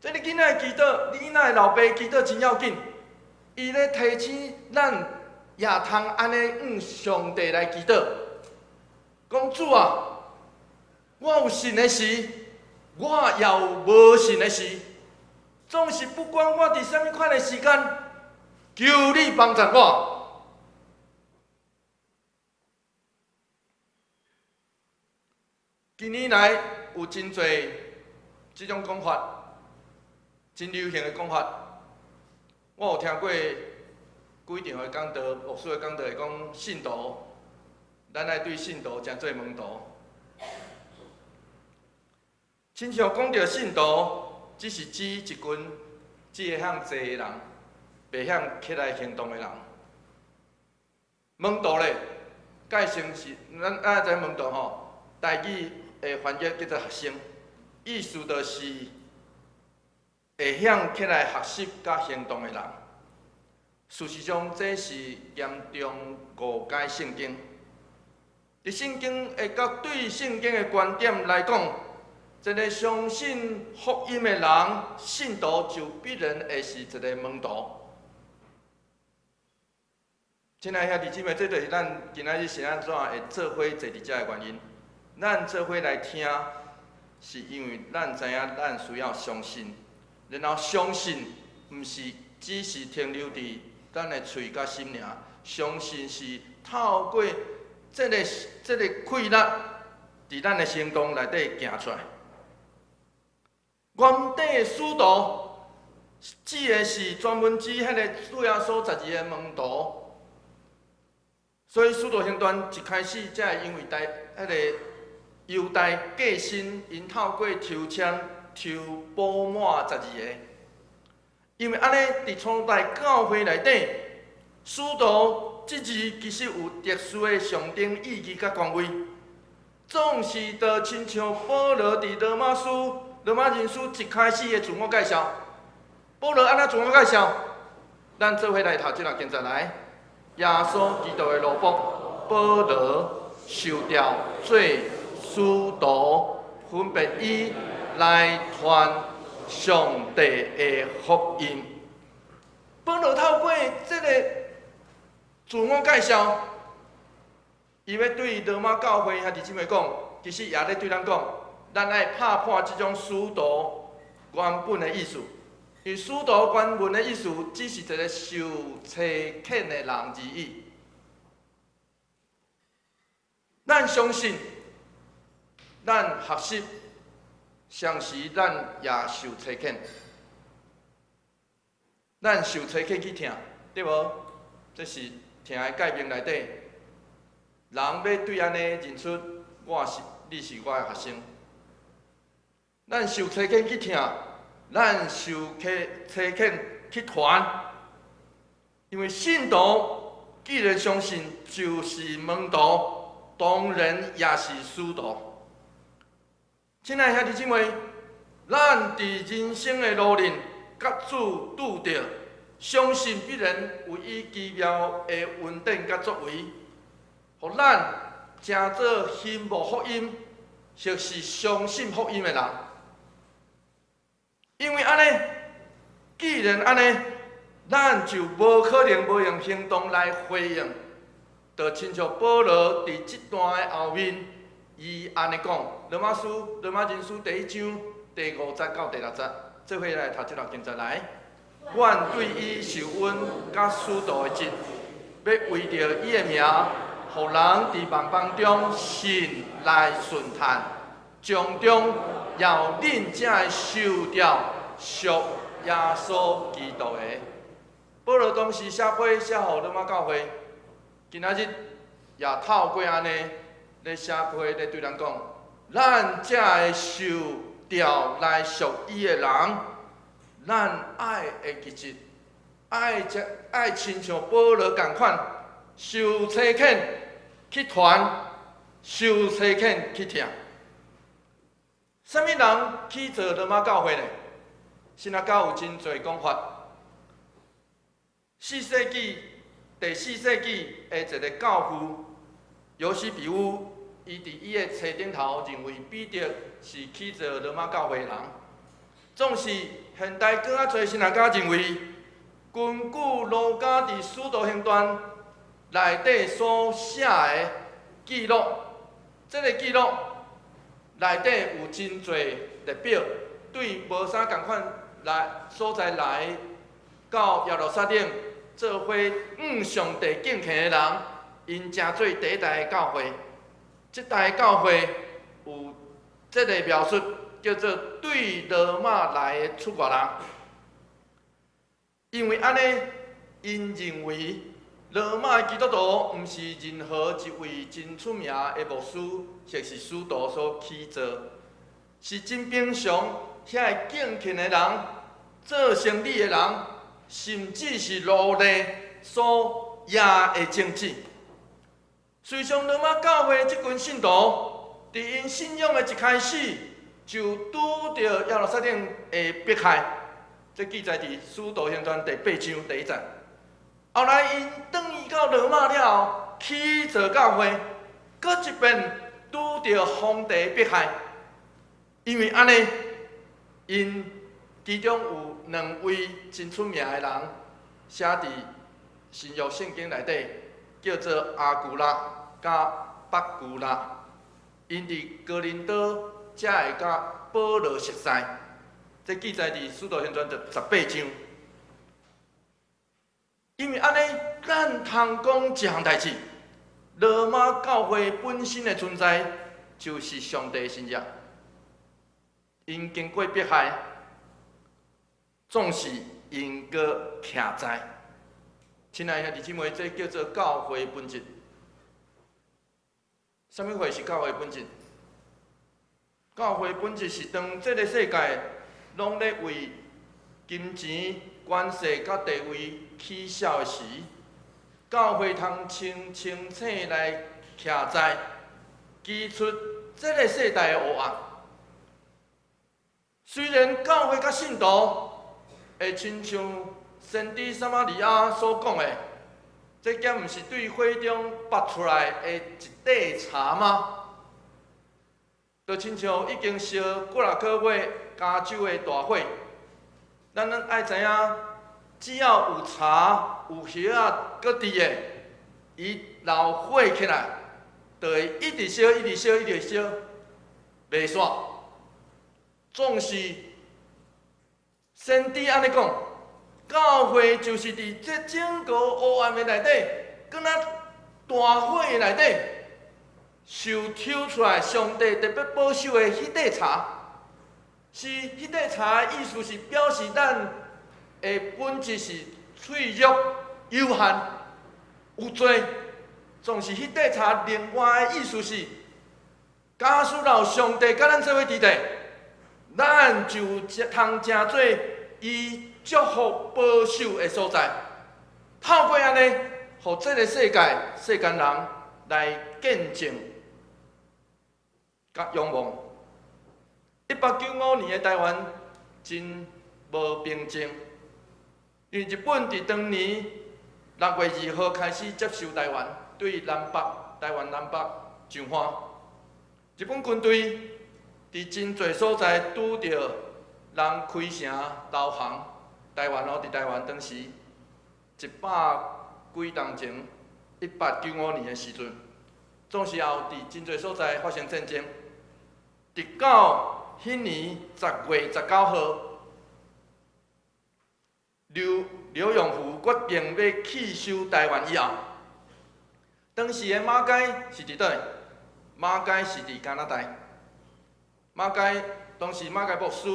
这个囡仔的祈祷，囡仔的老爸祈祷真要紧。伊咧提醒咱也通安尼向上帝来祈祷，讲主啊，我有信的时，我也有无信的时，总是不管我伫什么款的时间，求你帮助我。近年来有真侪即种讲法，真流行的讲法。我有听过几场的讲道，牧师的讲道会讲信徒，咱爱对信徒诚做问徒。亲像讲到信徒，只是指一群只会向坐的人，袂向起来行动的人。问徒咧，改成是咱知问徒吼，台语的翻译叫做学生，意思就是会向起来学习甲行动的人。事实上，这是严重误解圣经。伫圣经的角对圣经的观点来讲，一个相信福音的人，信徒就必然会是一个门徒。亲爱兄弟姊妹，这就是咱今仔日是安怎会做伙坐伫遮的原因。咱做伙来听，是因为咱知影咱需要相信，然后相信毋是只是停留伫咱的喙甲心尔，相信是透过这个气力，伫咱的行动内底行出来。原底的使徒指的是专门指迄个主耶稣12个门徒。所以《使徒行传》一开始才会因为迄个犹太过身，因透过抽签抽补满12个。因为安尼伫初代教会内底，使徒即字其实有特殊的象征意义甲权威，总是就亲像保罗伫罗马人书一开始的自我介绍。保罗安怎自我介绍？咱做伙来读这段经节来。耶稣基督的奴仆保罗受调做使徒，分别以来传上帝的福音。保罗透过这个自我介绍，伊要对罗马教会兄弟姊妹讲，其实也咧对咱讲，咱爱拍破这种使徒原本的意思。因为使徒原文的意思，只是一个受差遣的人而已。咱相信，咱学习，相时咱也受差遣。咱受差遣去听，对无？这是听的界面内底，人要对安尼认出你是我的学生。咱受差遣去听。咱受差遣去传，因为信徒既然相信，就是门徒，当然也是使徒。亲爱兄弟姊妹，咱伫人生的路程，甲主拄着，相信必然有伊奇妙的恩典甲作为，互咱成做信慕福音，或是相信福音的人。因为安尼，既然安尼，咱就无可能无用行动来回应。就亲像保罗伫这段的后面，伊安尼讲，《罗马人书》第1章第50到第60节，做伙来读这段经节来。阮对伊受恩甲许多的责，要为着伊的名，互人伫万邦中信来顺叹，从中要恁才会受着属耶稣基督的。保罗当时写批写互罗马教会，今仔日也透过安尼咧写批咧对咱讲，咱才会受着来属伊的人，咱爱会记住，爱亲像保罗共款，受差遣去传，受差遣去听。啥物人去做罗马教会呢？新仔教有真侪讲法。第4世纪的一个教父尤西比乌，伊伫伊的册顶头认为彼得是去做罗马教会的人。总是现代更较侪新学家认为，根据路加伫《使徒行传》内底所写的记录，这个记录内底有真侪列表，对无啥共款所在来到耶路撒冷做伙上帝敬虔的人，因成做第一代的教会。这代教会有这个描述，叫做对罗马来的出外人。因为安尼，因认为罗马基督徒毋是任何一位真出名的牧师或是使徒所起造，是真平常遐个敬虔的人、做生意的人，甚至是奴隶所野的政治。随上罗马教会即群信徒，伫因信仰的一开始，就拄着耶路撒冷的迫害。这记载伫《使徒行传》第8章第1节。后来因转移到罗马了后，起造教会，搁一遍拄着皇帝迫害。因为安尼，因其中有2位真出名的人，写伫新约圣经内底，叫做阿古拉甲巴古拉。因伫哥林多才会甲保罗熟识。这记载伫《使徒行传》第18章。因为安尼，咱通讲一项代志：罗马教会本身的存在，就是上帝的心意。因经过迫害，总是因搁徛在。亲爱的兄弟姊妹，这叫做教会本质。什么会是教会本质？教会本质是当这个世界拢咧为金钱、权势甲地位起痟的时，教会通清清醒来徛在，指出这个世代的黑暗。虽然教会甲信徒会亲像先知撒玛利亚所讲的，这敢毋是对火中拔出来的一块茶吗？就亲像已经烧几啊个月加州的大火，咱爱知影，只要有茶、有叶仔搁伫的，伊留火起来，就会一直烧、一直烧、一直烧，袂煞。总是先知安尼讲，教会就是伫这整个黑暗的内底，搁那大火的内底，受抽出来上帝特别保守的迄块茶，是迄块茶的意思是表示咱的本质是脆弱、有限、有罪。总是迄块茶另外的意思是，假使有上帝甲咱做伙伫地，咱就通成做伊祝福保守的所在。透过安尼，互这个世间人来见证甲仰望。1895年的台湾真无平静，因为日本伫当年6月2号开始接受台湾，对台湾南北上岸。日本军队伫真侪所在拄着人开城投降台湾伫台湾当时100几年前，1895年的时阵，总是后伫真侪所在发生战争。直到迄年10月19号，刘永福决定要弃守台湾以后，当时的马偕是伫倒位？马偕是伫加拿大。当时马偕牧师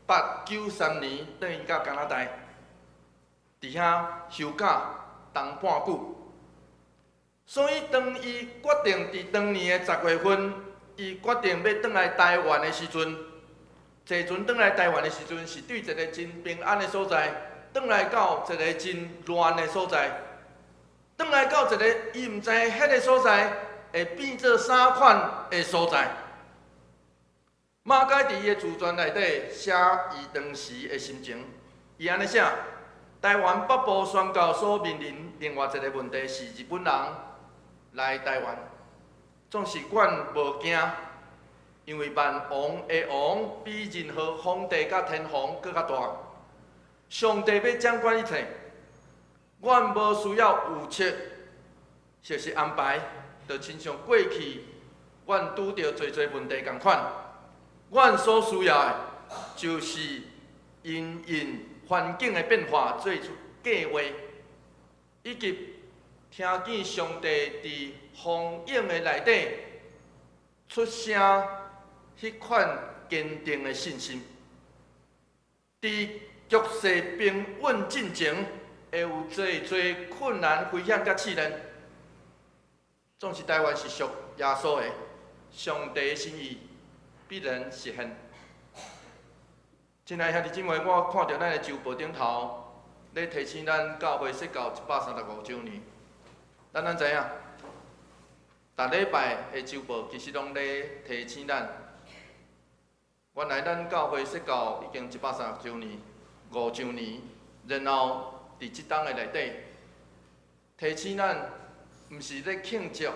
1893年转移到加拿大，伫遐休假当半久。所以当伊决定伫当年的10月份，伊决定要转来台湾的时阵，坐船转来台湾的时阵，是对一个真平安的所在，转来到一个真乱的所在，转来到一个伊毋知迄个所在会变做啥款的所在。马偕伫伊的自传内底写伊当时的心情，伊安尼写：台湾北部宣告所面临另外一个问题是日本人来台湾，总是阮无惊，因为万王的王比任何皇帝甲天皇搁较大。上帝要掌管一切，阮无需要预测，或是安排，就亲像过去阮拄着侪问题共款。阮所需要的，就是因应环境的变化做出计划，以及听见上帝伫风影的内底出声，迄款坚定的信心。伫局势平稳进前，会有侪困难、危险甲试炼，总是台湾是属耶稣的，上帝的心意必然实现。亲爱兄弟姊妹，我看到咱的周报顶头咧提醒咱教会设教135周年。咱知影，逐礼拜的周报其实拢咧提醒咱，原来咱教会设教已经130周年、5周年，然后伫即档的内底提醒咱，毋是咧庆祝，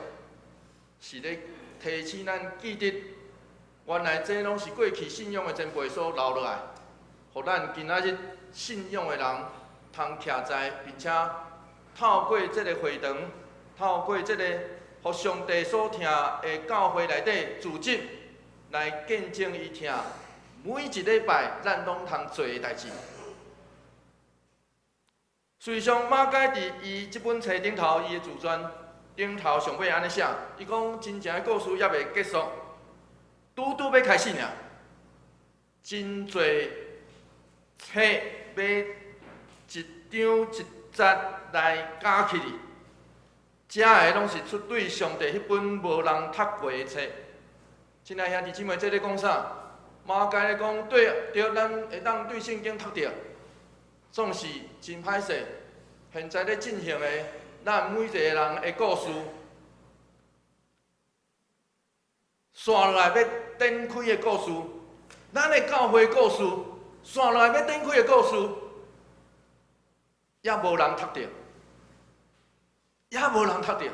是咧提醒咱记得。原来这拢是过去信仰的前辈所留落来，互咱今仔日信仰的人通徛在，并且透过这个会堂，透过这个互上帝所听的教会内底组织，来见证伊听每一礼拜咱拢通做的代志。实际上，马偕伫伊这本册顶头，伊的自传顶头上尾安尼写，伊讲真正的故事还袂结束。拄要开始尔，真侪册要一张一节来加起哩，遮个拢是出对上帝迄本无人读过的册。亲爱兄弟姊妹，这咧讲啥？马偕咧讲对，咱会当对圣经读着，总是真歹势。现在咧进行的，咱每一个人的故事。线落来要展开的故事，咱的教会故事，线落来要展开的故事，也无人读着，也无人读着。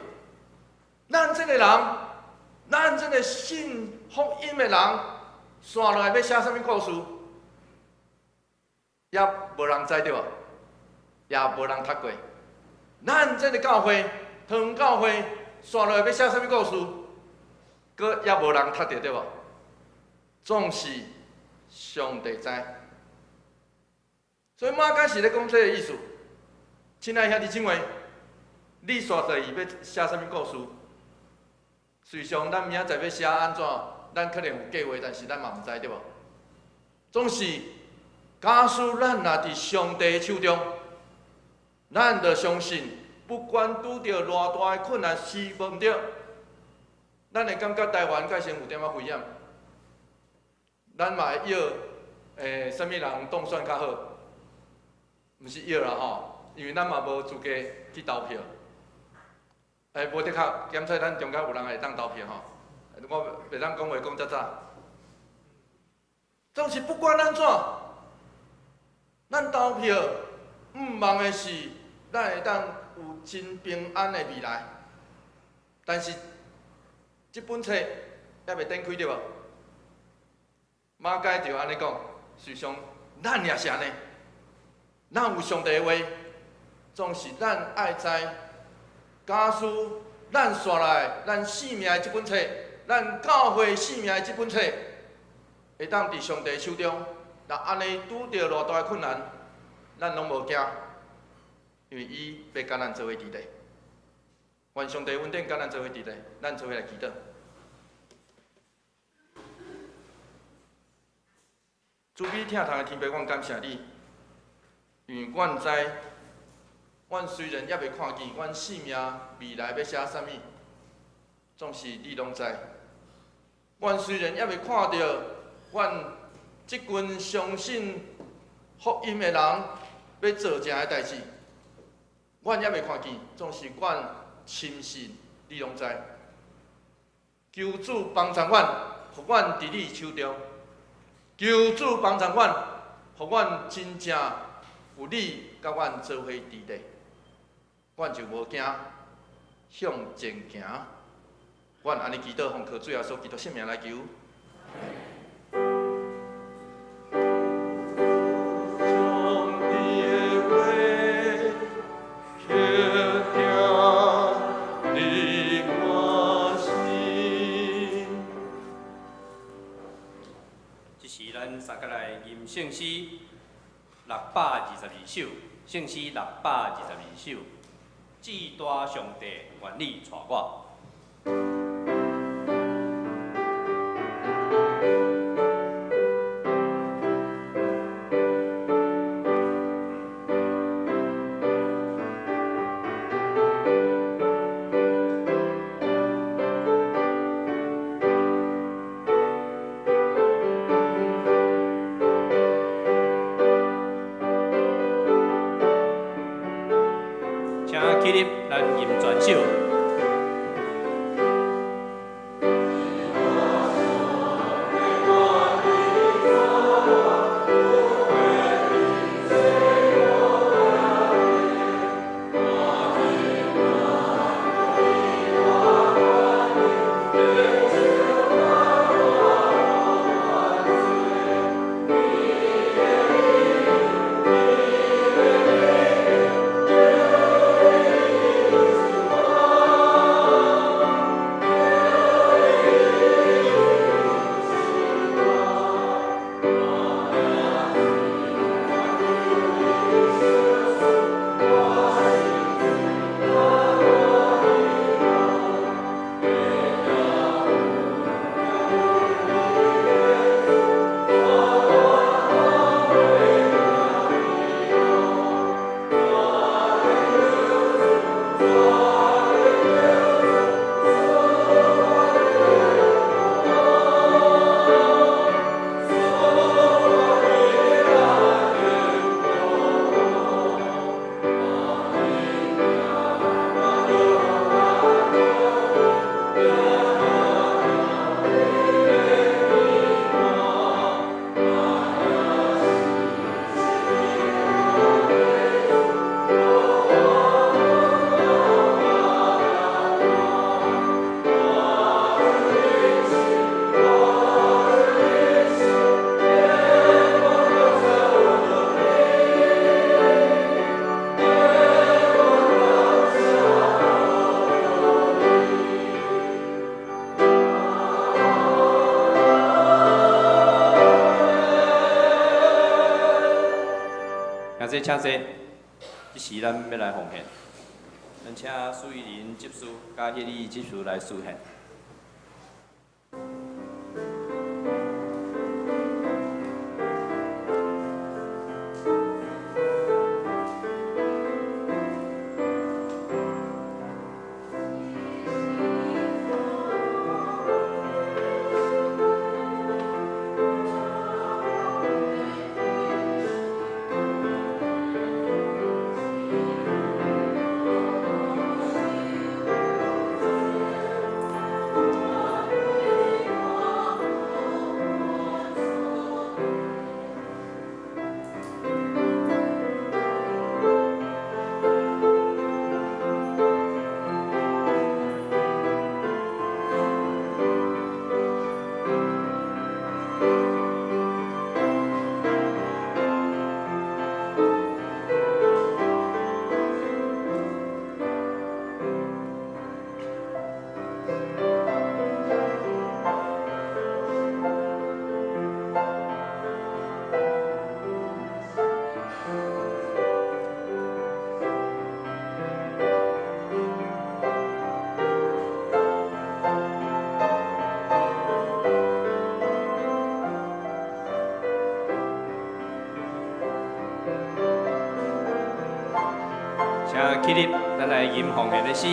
咱这个人，咱这个信福音的人，线落来要写啥物故事，也无人知着，也无人读过。咱这个教会，堂教会，线落来要写啥物故事？阁也无人读着，对无？总是上帝知。所以马偕是咧讲这个意思。亲爱兄弟姊妹，你煞在意要写啥物故事？随上咱明仔载要写安怎，咱可能有计划，但是咱嘛毋知，对无？总是假使咱若伫上帝手中，咱着相信，不管拄着偌大的困难，是无毋对。咱会感觉台湾改先有点仔危险，咱嘛会要啥物人当选较好，毋是要啦吼，因为咱嘛无资格去投票。无的确，检测咱中间有人会当投票吼，我袂当讲话讲遮早。总是不管安怎，咱投票毋望的是咱会当有真平安的未来，但是。这本册还袂展开着无？马偕就安尼讲，实际上咱也是安尼，咱有上帝的话，总是咱爱知。假使咱刷来咱性命的这本册，咱教会性命的这本册，会当伫上帝手中，若安尼拄着偌大的困难，咱拢无惊，因为伊要甲咱做伙伫咧。愿上帝稳定甲咱做伙伫咧，咱做伙来祈祷。主比疼痛的天父，阮感谢你，因为阮知，阮虽然还袂看见阮性命未来要写啥物，总是你拢知。阮虽然还袂看到阮即群相信福音的人要做正的代志，阮还袂看见，总是阮深信你拢知。求主帮助阮，互阮伫你手中。求主帮助阮，互阮真正有你甲阮做伙伫咧，阮就无惊，向前行。阮安尼祈祷，奉靠主耶稣基督圣名来求。三甲来吟圣诗622首，圣诗622首，至大上帝愿你带我。起立，咱吟全首。请坐，这时咱要来奉献，咱请苏玉林执事加迄里执事来书献。起立，咱来吟奉献的诗。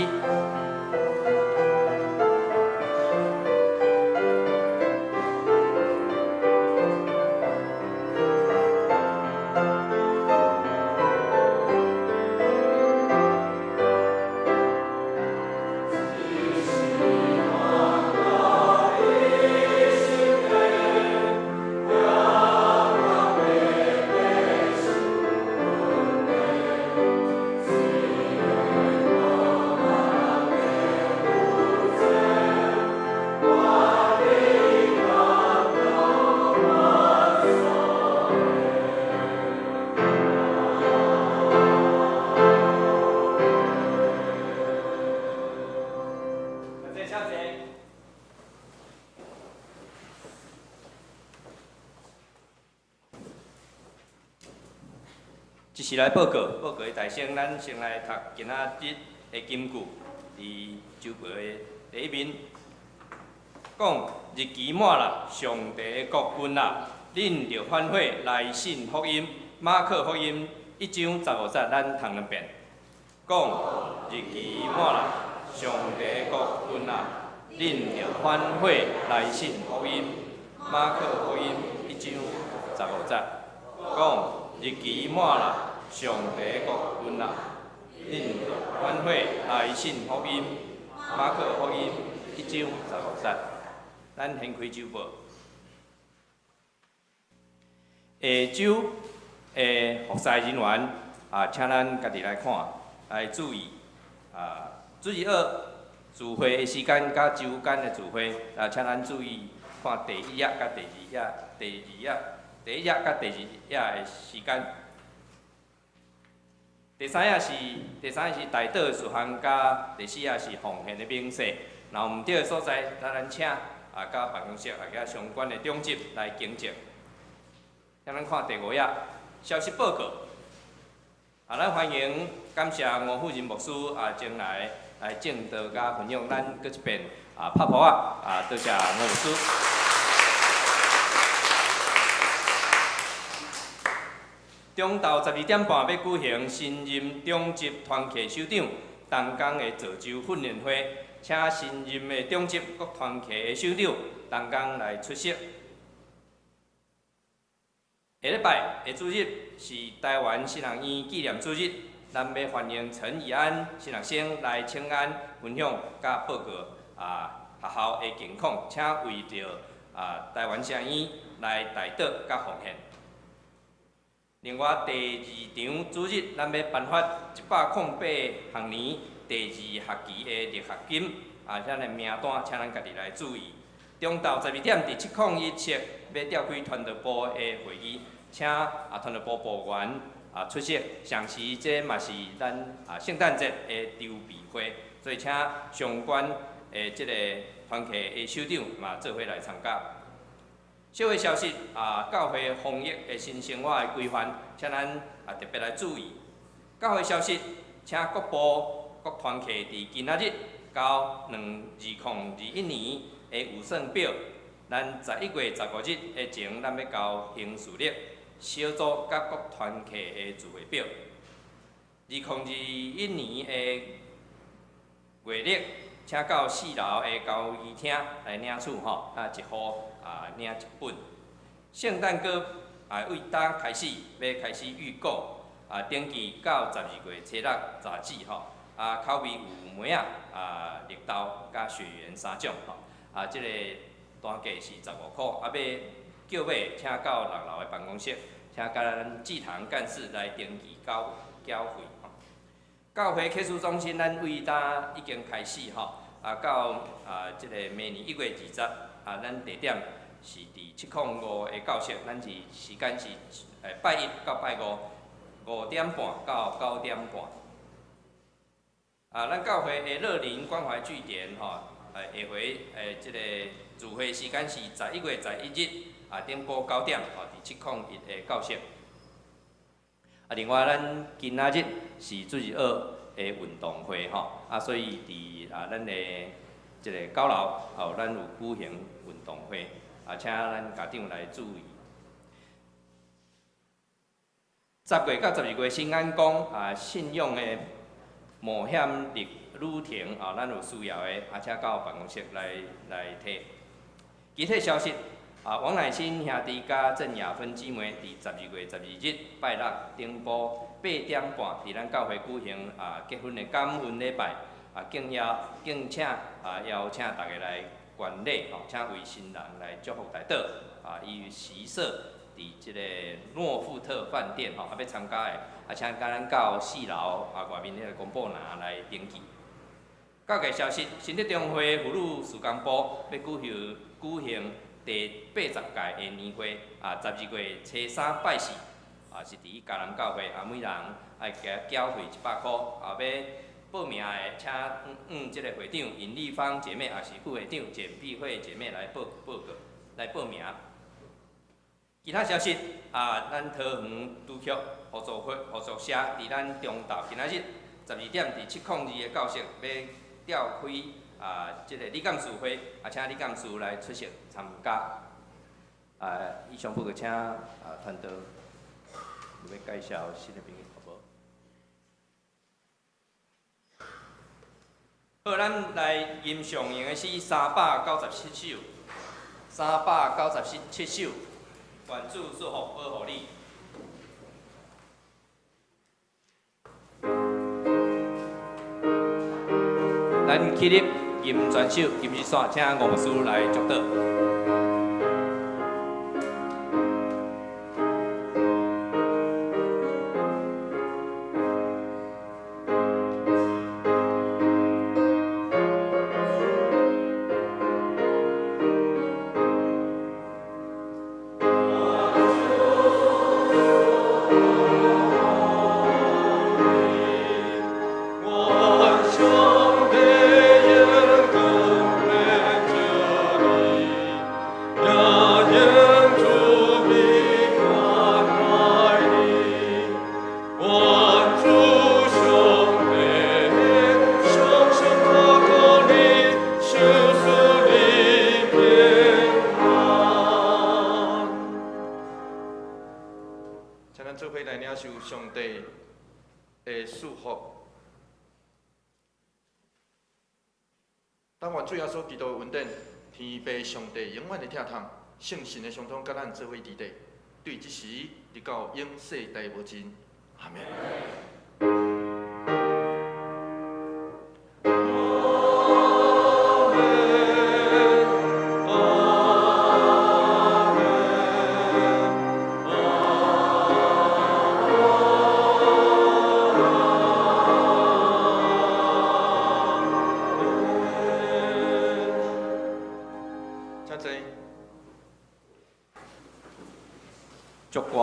一时来报告的大声，咱先来读今仔日的金句，伫周报的第一面，讲日期满了，上帝的国运啦，恁着反悔来信福音。马可福音1章15节，咱读两遍。讲日期满了，上帝的国运啦，恁着反悔来信福音。马可福音1章15节，讲日期满了。上帝国运啦，恁着反悔来信福音。马可福音1章15节，咱先开周报。下周的服侍人员请咱家己来看，来注意主日2聚会的时间甲周间的聚会，请咱注意看第1页甲第2页，第1页甲第2页的时间。第3页是大道事项，甲第4页是奉献的明细。若有毋对的所在，咱请甲办公室甲相关的长职来更正。咱看第5页消息报告。咱欢迎感谢吴富仁牧师前来正道甲分享，咱搁一遍拍鼓多谢吴牧师。中昼12点半要举行新任中级团契首长东港的造就训练会，请新任的中级各团契的首长东港来出席。下礼拜的主日是台湾新人院纪念主日，咱要欢迎陈以安新学生来请安分享甲报告学校的情况，请为着台湾新人院来代祷甲奉献。另外，第2场主日，咱要颁发108学年第2学期的入学金，咱的名单，请咱家己来注意。中昼12点，伫701室要召开团队部的会议，请团队部部员出席。上时这嘛是咱圣诞节的筹备会，所以请相关的这个团契的首长嘛做伙来参加。社会消息教会防疫的新生活的规范，请咱特别来注意。教会消息，请各部各团契伫今仔日到2021年的预算表，咱11月15日的前，咱要交行事历小组甲各团契的聚会表。2021年的月历，请到4楼的交易厅来领取一号。领一本。圣诞歌为当开始要开始预购，登记到12月初6杂志口味有梅绿豆甲雪原3种这个单价是15块，要叫买请到6楼的办公室，请甲咱祭堂干事来登记缴费。教会客事中心咱为当已经开始到这个明年1月20咱地点是伫705的教室，咱是时间是拜1到拜5，5点半到9点半。咱教会的乐龄关怀据点下回这个聚会时间是11月11日顶晡9点伫701的教室。另外咱今仔日是主日2的运动会所以伫咱的这个9楼咱有举行运动会，请咱家长来注意。10月到12月新安宫信用的冒险力旅程咱有需要的，请到办公室来摕。具体消息王乃新兄弟甲郑雅芬姊妹伫12月12日拜六顶埔8点半伫咱教会举行结婚的感恩礼拜敬请邀请大家来观礼请为新人来祝福台岛伊习社伫即个诺富特饭店要参加的请甲咱到4楼外面迄个公布栏来登记。教界消息，新德中会妇女事工部要举行第80届的年会12月初3拜四是伫嘉南教会每人爱缴费100块要报名的，请即个会长尹丽芳姐妹，也是副会长简碧慧姐妹来报名。其他消息咱桃园拄曲合作社伫咱中昼今仔日12点伫702的教室要召开即个理监事会，请理监事来出席参加。以上报告，请团队要介绍新的朋友，好无？好，咱来吟上映的是397首，397首，愿主祝福保护你。咱起立吟全首，吟一线，请吴牧师来祝祷。上帝的祝福，但愿主耶稣基督的恩典、天父上帝永远的疼痛、圣神的相通，甲咱做伙伫地，对即时直到永世代无尽。阿门。祝歌。主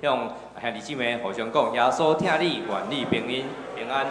向兄弟姊妹互相讲，耶稣听你，愿你平安。